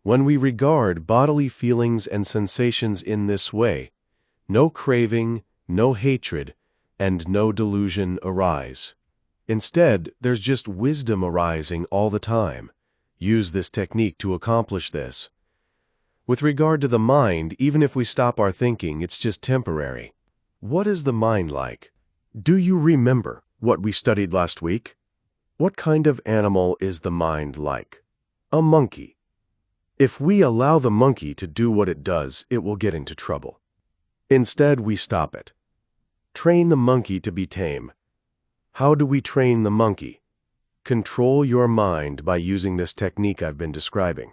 When we regard bodily feelings and sensations in this way, no craving, no hatred, and no delusion arise. Instead, there's just wisdom arising all the time. Use this technique to accomplish this. With regard to the mind, even if we stop our thinking, it's just temporary. What is the mind like? Do you remember what we studied last week? What kind of animal is the mind like? A monkey. If we allow the monkey to do what it does, it will get into trouble. Instead, we stop it. Train the monkey to be tame. How do we train the monkey? Control your mind by using this technique I've been describing.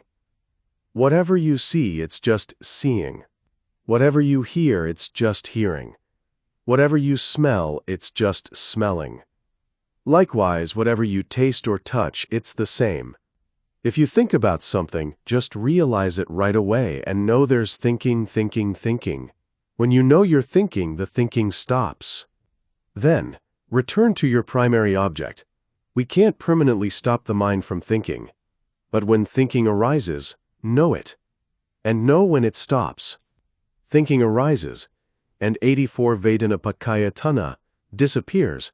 Whatever you see, it's just seeing. Whatever you hear, it's just hearing. Whatever you smell, it's just smelling. Likewise, whatever you taste or touch, it's the same. If you think about something, just realize it right away and know there's thinking, thinking, thinking. When you know you're thinking, the thinking stops. Then, return to your primary object. We can't permanently stop the mind from thinking. But when thinking arises, know it. And know when it stops. Thinking arises, and 84 Vedanā paccayā Taṇhā disappears.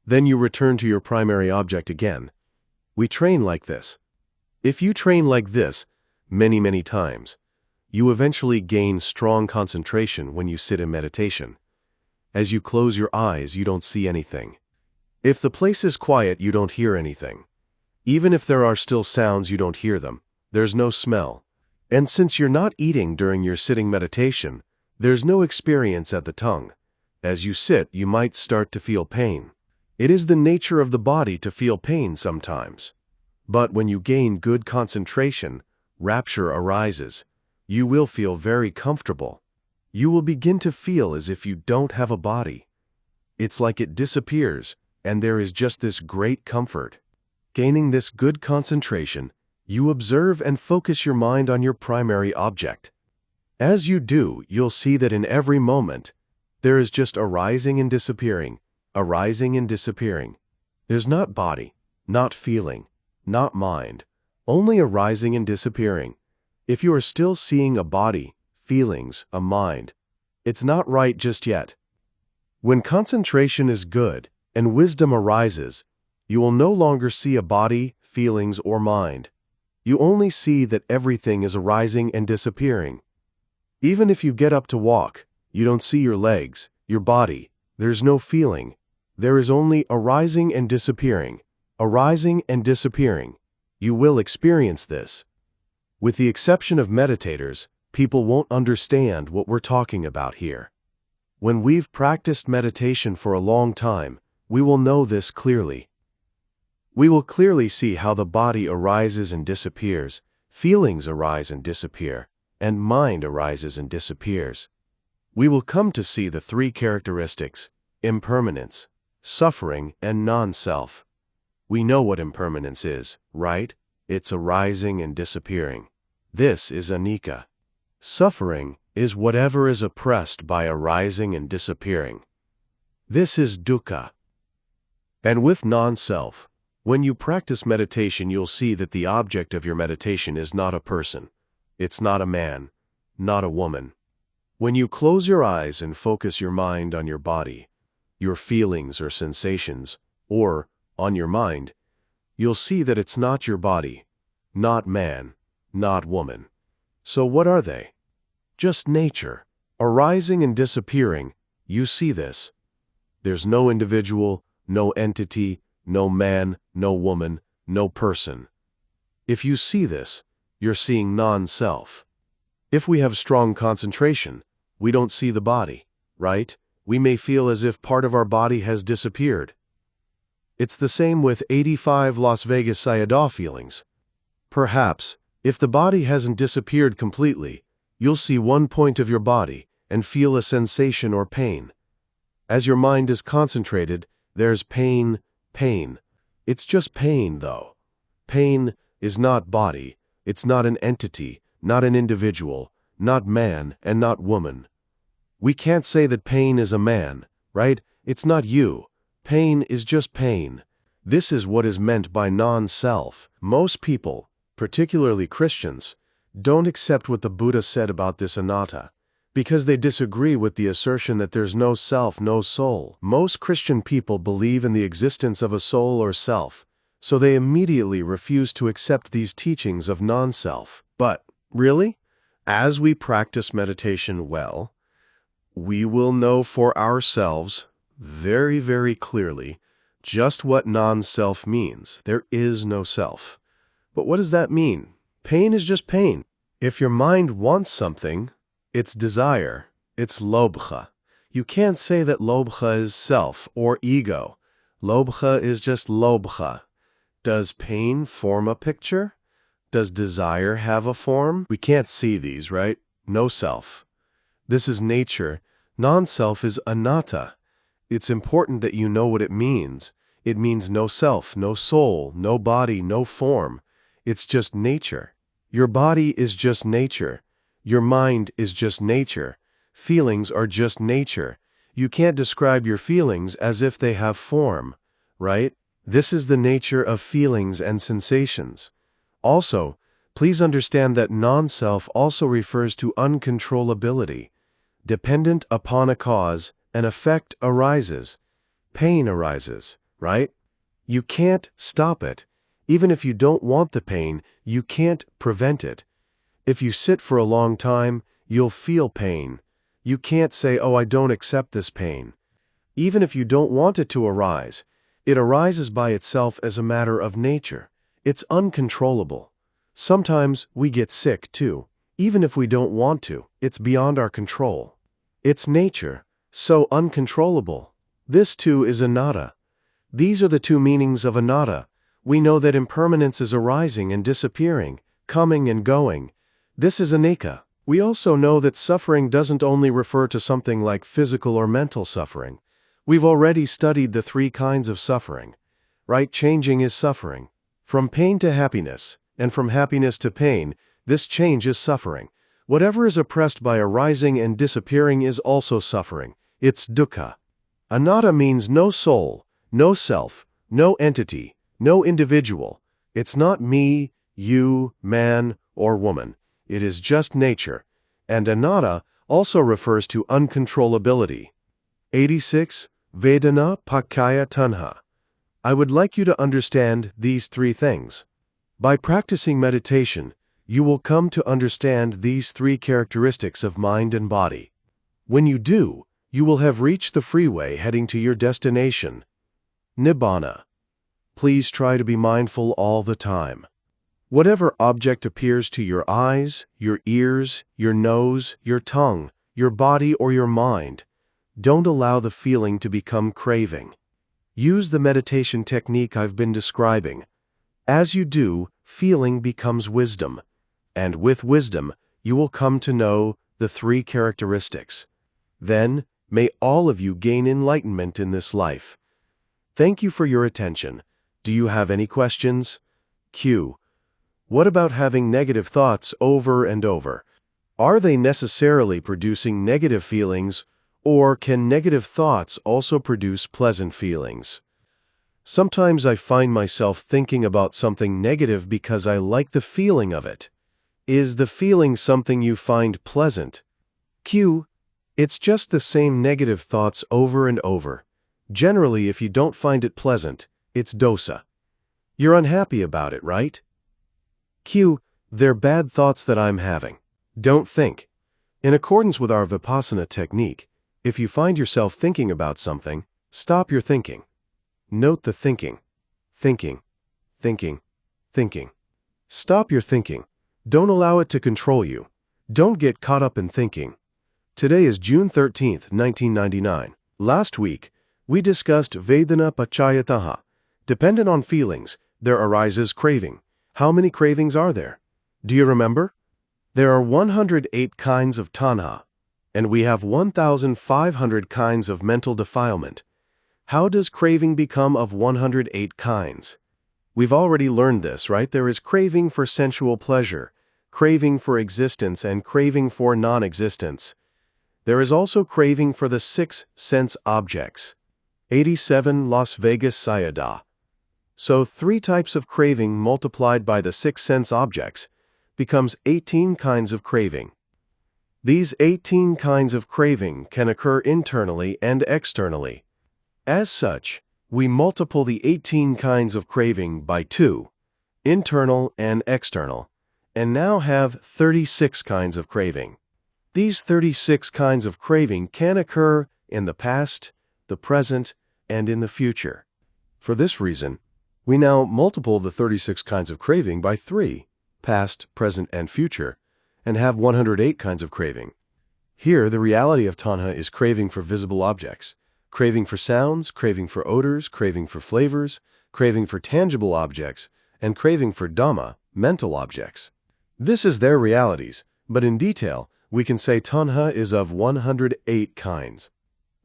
Then you return to your primary object again. We train like this. If you train like this many, many times, you eventually gain strong concentration when you sit in meditation. As you close your eyes, you don't see anything. If the place is quiet, you don't hear anything. Even if there are still sounds, you don't hear them. There's no smell. And since you're not eating during your sitting meditation, there's no experience at the tongue. As you sit, you might start to feel pain. It is the nature of the body to feel pain sometimes. But when you gain good concentration, rapture arises. You will feel very comfortable. You will begin to feel as if you don't have a body. It's like it disappears, and there is just this great comfort. Gaining this good concentration, you observe and focus your mind on your primary object. As you do, you'll see that in every moment, there is just arising and disappearing, arising and disappearing. There's not body, not feeling, not mind, only arising and disappearing. If you are still seeing a body, feelings, a mind, it's not right just yet. When concentration is good and wisdom arises, you will no longer see a body, feelings, or mind. You only see that everything is arising and disappearing. Even if you get up to walk, you don't see your legs, your body. There's no feeling. There is only arising and disappearing, arising and disappearing. You will experience this. With the exception of meditators, people won't understand what we're talking about here. When we've practiced meditation for a long time, we will know this clearly. We will clearly see how the body arises and disappears, feelings arise and disappear, and mind arises and disappears. We will come to see the three characteristics: impermanence, suffering, and non-self. We know what impermanence is, right? It's arising and disappearing. This is anicca. Suffering is whatever is oppressed by arising and disappearing. This is dukkha. And with non-self, when you practice meditation, you'll see that the object of your meditation is not a person. It's not a man, not a woman. When you close your eyes and focus your mind on your body, your feelings or sensations, or on your mind, you'll see that it's not your body, not man, not woman. So what are they? Just nature, arising and disappearing. You see this. There's no individual, no entity, no man, no woman, no person. If you see this, you're seeing non-self. If we have strong concentration, we don't see the body, right? We may feel as if part of our body has disappeared. It's the same with 85 Las Vegas Sayadaw feelings. Perhaps, if the body hasn't disappeared completely, you'll see one point of your body and feel a sensation or pain. As your mind is concentrated, there's pain. It's just pain, though. Pain is not body. It's not an entity, not an individual, not man and not woman. We can't say that pain is a man, right? It's not you. Pain is just pain. This is what is meant by non-self. Most people, particularly Christians, don't accept what the Buddha said about this anatta, because they disagree with the assertion that there's no self, no soul. Most Christian people believe in the existence of a soul or self, so they immediately refuse to accept these teachings of non-self. But, really, as we practice meditation well, we will know for ourselves very, very clearly just what non-self means. There is no self. But what does that mean? Pain is just pain. If your mind wants something, it's desire, it's lobha. You can't say that lobha is self or ego. Lobha is just lobha. Does pain form a picture? Does desire have a form? We can't see these, right? No self. This is nature. Non-self is anatta. It's important that you know what it means. It means no self, no soul, no body, no form. It's just nature. Your body is just nature. Your mind is just nature. Feelings are just nature. You can't describe your feelings as if they have form, right? This is the nature of feelings and sensations. Also, please understand that non-self also refers to uncontrollability. Dependent upon a cause, an effect arises. Pain arises, right? You can't stop it. Even if you don't want the pain, you can't prevent it. If you sit for a long time, you'll feel pain. You can't say, "Oh, I don't accept this pain." Even if you don't want it to arise, It arises by itself as a matter of nature. It's uncontrollable. Sometimes we get sick, too. Even if we don't want to, it's beyond our control. It's nature, so uncontrollable. This, too, is anatta. These are the two meanings of anatta. We know that impermanence is arising and disappearing, coming and going. This is anicca. We also know that suffering doesn't only refer to something like physical or mental suffering. We've already studied the three kinds of suffering. Right? Changing is suffering. From pain to happiness, and from happiness to pain, this change is suffering. Whatever is oppressed by arising and disappearing is also suffering. It's dukkha. Anatta means no soul, no self, no entity, no individual. It's not me, you, man, or woman. It is just nature. And anatta also refers to uncontrollability. 86. Vedanā, paccayā, Taṇhā. I would like you to understand these three things. By practicing meditation, you will come to understand these three characteristics of mind and body. When you do, you will have reached the freeway heading to your destination, Nibbana. Please try to be mindful all the time. Whatever object appears to your eyes, your ears, your nose, your tongue, your body, or your mind, don't allow the feeling to become craving. Use the meditation technique I've been describing. As you do, feeling becomes wisdom. And with wisdom, you will come to know the three characteristics. Then, may all of you gain enlightenment in this life. Thank you for your attention. Do you have any questions? Q. What about having negative thoughts over and over? Are they necessarily producing negative feelings, or can negative thoughts also produce pleasant feelings? Sometimes I find myself thinking about something negative because I like the feeling of it. Is the feeling something you find pleasant? Q. It's just the same negative thoughts over and over. Generally, if you don't find it pleasant, it's dosa. You're unhappy about it, right? Q. They're bad thoughts that I'm having. Don't think. In accordance with our Vipassana technique, if you find yourself thinking about something, stop your thinking. Note the thinking. Thinking. Thinking. Thinking. Stop your thinking. Don't allow it to control you. Don't get caught up in thinking. Today is June 13th, 1999. Last week, we discussed Vedanā paccayā Taṇhā. Dependent on feelings, there arises craving. How many cravings are there? Do you remember? There are 108 kinds of Taṇhā, and we have 1,500 kinds of mental defilement. How does craving become of 108 kinds? We've already learned this, right? There is craving for sensual pleasure, craving for existence, and craving for non-existence. There is also craving for the 6 sense objects. 87 Las Vegas Sayadaw. So 3 types of craving multiplied by the 6 sense objects becomes 18 kinds of craving. These 18 kinds of craving can occur internally and externally. As such, we multiply the 18 kinds of craving by 2, internal and external, and now have 36 kinds of craving. These 36 kinds of craving can occur in the past, the present, and in the future. For this reason, we now multiply the 36 kinds of craving by 3, past, present, and future, and have 108 kinds of craving. Here, the reality of Taṇhā is craving for visible objects, craving for sounds, craving for odors, craving for flavors, craving for tangible objects, and craving for Dhamma, mental objects. This is their realities, but in detail, we can say Taṇhā is of 108 kinds.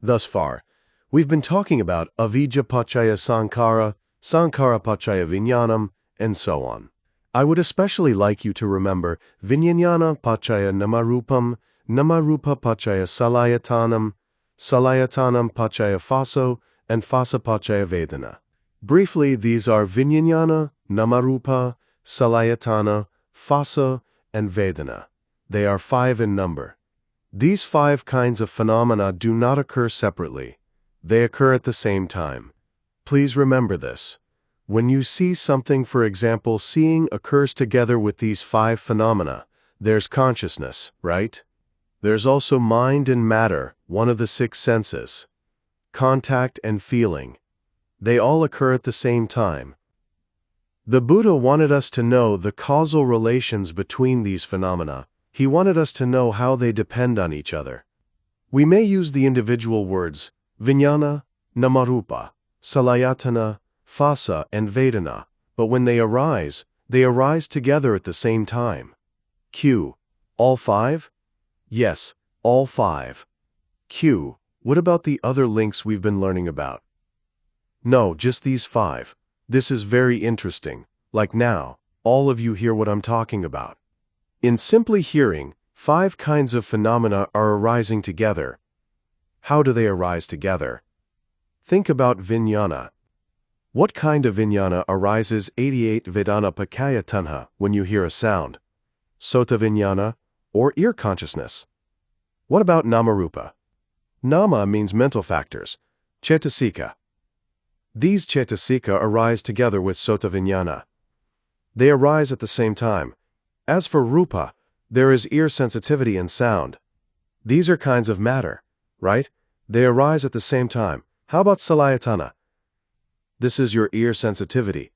Thus far, we've been talking about avijja paccayā sankhara, sankhara paccayā vijñānam, and so on. I would especially like you to remember vijñāna paccayā namarupam, namarupa paccayā salayatanam, salayatanam paccayā phaso, and phasa paccayā Vedanā. Briefly, these are vijñāna, namarupa, salayatana, phasa, and Vedanā. They are 5 in number. These 5 kinds of phenomena do not occur separately. They occur at the same time. Please remember this. When you see something, for example, seeing occurs together with these 5 phenomena. There's consciousness, right? There's also mind and matter, one of the 6 senses. Contact and feeling. They all occur at the same time. The Buddha wanted us to know the causal relations between these phenomena. He wanted us to know how they depend on each other. We may use the individual words Vijnana, Namarupa, Salayatana, Phassa, and Vedanā, but when they arise together at the same time. Q. All five? Yes, all five. Q. What about the other links we've been learning about? No, just these five. This is very interesting. Like now, all of you hear what I'm talking about. In simply hearing, 5 kinds of phenomena are arising together. How do they arise together? Think about vijnana. What kind of vijnana arises 88 Vedanā paccayā Taṇhā when you hear a sound? Sota vijnana, or ear consciousness. What about namarupa? Nama means mental factors, cetasika. These cetasika arise together with sota vijnana. They arise at the same time. As for rupa, there is ear sensitivity and sound. These are kinds of matter, right? They arise at the same time. How about salayatana? This is your ear sensitivity,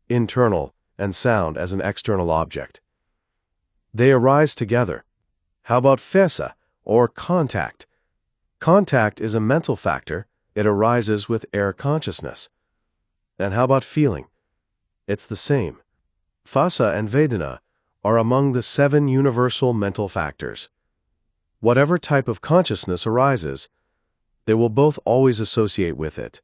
internal, and sound as an external object. They arise together. How about phassa, or contact? Contact is a mental factor. It arises with air consciousness. And how about feeling? It's the same. Phassa and Vedanā are among the 7 universal mental factors. Whatever type of consciousness arises, they will both always associate with it.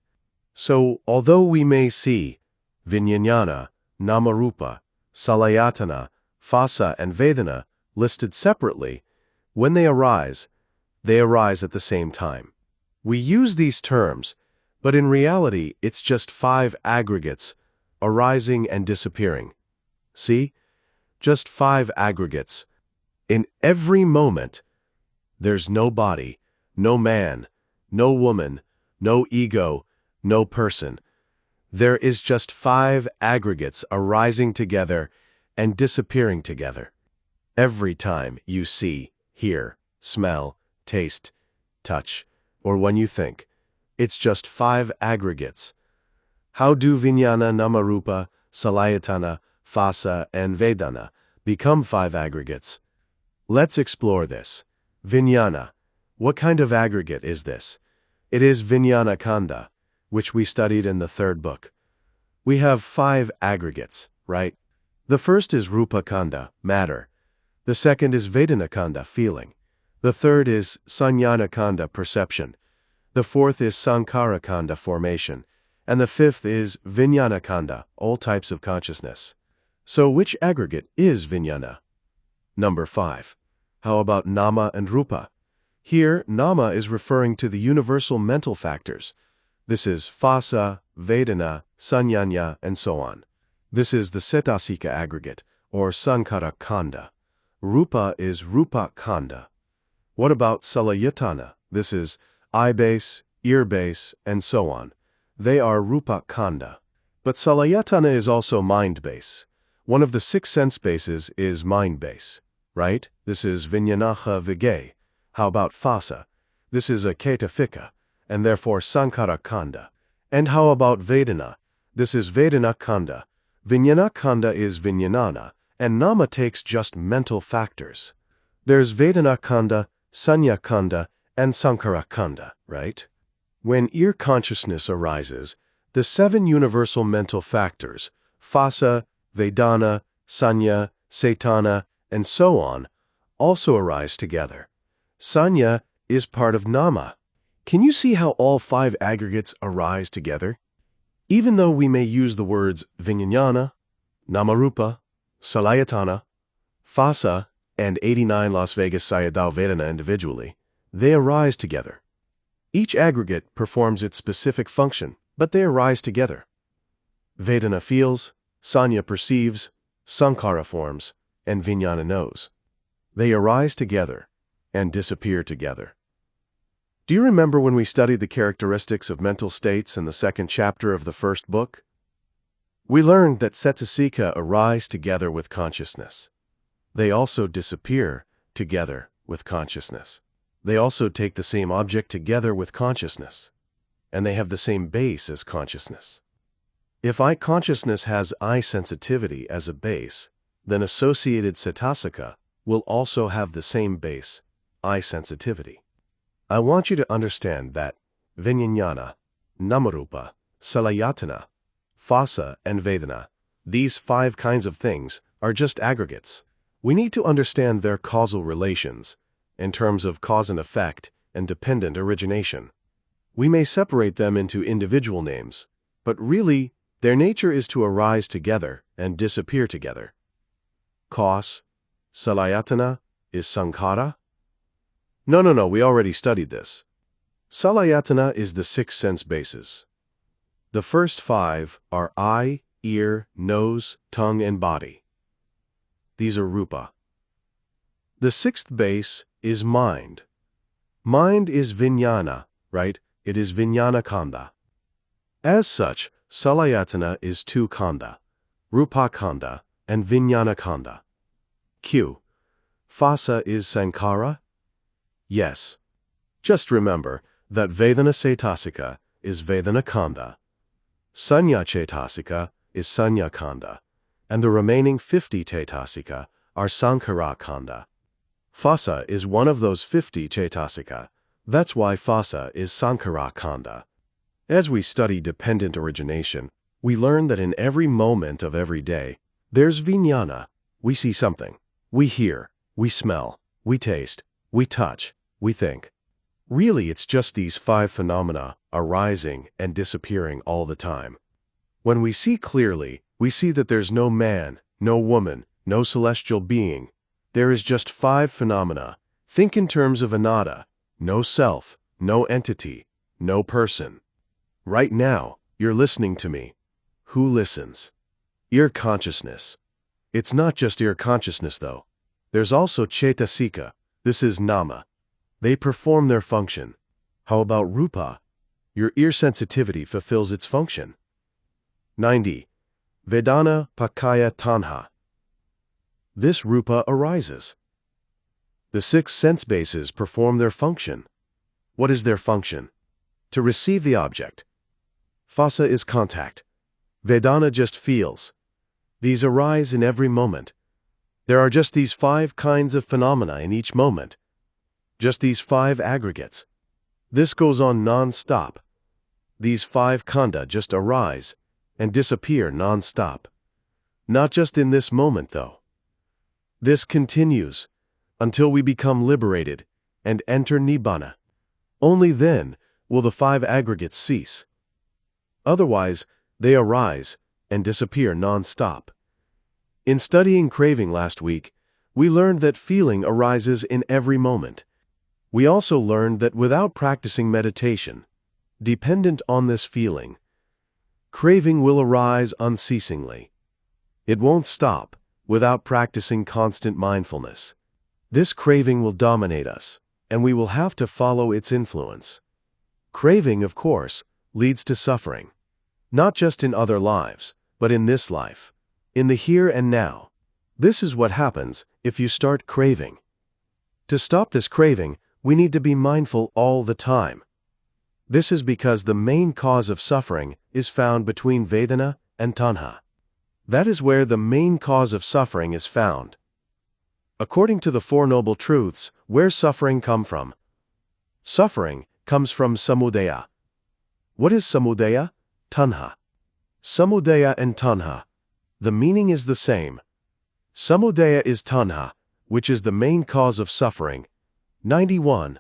So, although we may see vijnana, namarupa, salayatana, phassa, and Vedanā listed separately, when they arise at the same time. We use these terms, but in reality, it's just 5 aggregates arising and disappearing. See? Just 5 aggregates. In every moment, there's no body, no man, no woman, no ego, no person. There is just 5 aggregates arising together and disappearing together. Every time you see, hear, smell, taste, touch, or when you think, it's just 5 aggregates. How do vijnana, namarupa, salayatana, phassa, and Vedanā become 5 aggregates? Let's explore this. Vijnana. What kind of aggregate is this? It is vijnana khandha, which we studied in the 3rd book. We have 5 aggregates, right? The first is rupa khandha, matter. The second is Vedanā khandha, feeling. The third is saññāna khandha, perception. The fourth is sankhara khandha, formation. And the 5th is vijnana khandha, all types of consciousness. So which aggregate is vijnana? Number 5. How about nama and rupa? Here, nama is referring to the universal mental factors. This is phassa, Vedanā, saññāna, and so on. This is the cetasika aggregate, or sankhara khandha. Rupa is rupa khandha. What about salayatana? This is eye base, ear base, and so on. They are rupa khandha. But salayatana is also mind base. One of the 6 sense bases is mind base, right? This is vijnanaha vigay. How about phassa? This is a ketafika, and therefore sankhara khandha. And how about Vedanā? This is Vedanā khandha. Vijnana khandha is vijnanana, and nama takes just mental factors. There's Vedanā khandha, saññā khandha, and sankhara khandha, right? When ear consciousness arises, the 7 universal mental factors, phassa, Vedanā, saññā, cetana, and so on, also arise together. Saññā is part of nama. Can you see how all 5 aggregates arise together? Even though we may use the words vijnana, namarupa, salayatana, phassa, and 89 Las Vegas Sayadaw Vedanā individually, they arise together. Each aggregate performs its specific function, but they arise together. Vedanā feels, saññā perceives, sankhara forms, and vijnana knows. They arise together and disappear together. Do you remember when we studied the characteristics of mental states in the 2nd chapter of the 1st book? We learned that cetasika arise together with consciousness. They also disappear together with consciousness. They also take the same object together with consciousness. and they have the same base as consciousness. If I consciousness has I sensitivity as a base, then associated cetasika will also have the same base, I sensitivity. I want you to understand that Vijnana, Namarupa, Salayatana, Phassa, and Vedanā, these 5 kinds of things, are just aggregates. We need to understand their causal relations in terms of cause and effect and dependent origination. We may separate them into individual names, but really, their nature is to arise together and disappear together. Cause, Salayatana, is Sankhara? No, we already studied this. Salayatana is the 6 sense bases. The first 5 are eye, ear, nose, tongue, and body. These are rupa. The 6th base is mind. Mind is vijnana, right? It is vijnana khandha. As such, Salayatana is 2 khandha, rupa khandha and vijnana khandha. Q. Phassa is Sankhara? Yes. Just remember that Vedana cetasika is Vedana khandha, Sanya cetasika is Sanya khandha, and the remaining 50 cetasika are Sankhara khandha. Phassa is one of those 50 cetasika. That's why Phassa is Sankhara khandha. As we study dependent origination, we learn that in every moment of every day, there's vijnana. We see something. We hear. We smell. We taste. We touch. We think. Really, it's just these 5 phenomena arising and disappearing all the time. When we see clearly, we see that there's no man, no woman, no celestial being. There is just 5 phenomena. Think in terms of anatta. No self, no entity, no person. Right now, you're listening to me. Who listens? Ear consciousness. It's not just ear consciousness, though. There's also cetasika. This is nama. They perform their function. How about rupa? Your ear sensitivity fulfills its function. 90. Vedanā, paccayā, Taṇhā. This rupa arises. The 6 sense bases perform their function. What is their function? To receive the object. Phassa is contact. Vedanā just feels. These arise in every moment. There are just these 5 kinds of phenomena in each moment. Just these 5 aggregates. This goes on non-stop. These 5 khandha just arise and disappear non-stop. Not just in this moment, though. This continues until we become liberated and enter nibbana. Only then will the 5 aggregates cease. Otherwise, they arise and disappear non-stop. In studying craving last week, we learned that feeling arises in every moment. We also learned that without practicing meditation, dependent on this feeling, craving will arise unceasingly. It won't stop without practicing constant mindfulness. This craving will dominate us, and we will have to follow its influence. Craving, of course, leads to suffering. Not just in other lives, but in this life, in the here and now. This is what happens if you start craving. To stop this craving, we need to be mindful all the time. This is because the main cause of suffering is found between Vedanā and Taṇhā. That is where the main cause of suffering is found. According to the 4 Noble Truths, where suffering come from? Suffering comes from samudaya. What is samudaya? Taṇhā. Samudaya and Taṇhā. The meaning is the same. Samudaya is Taṇhā, which is the main cause of suffering. 91.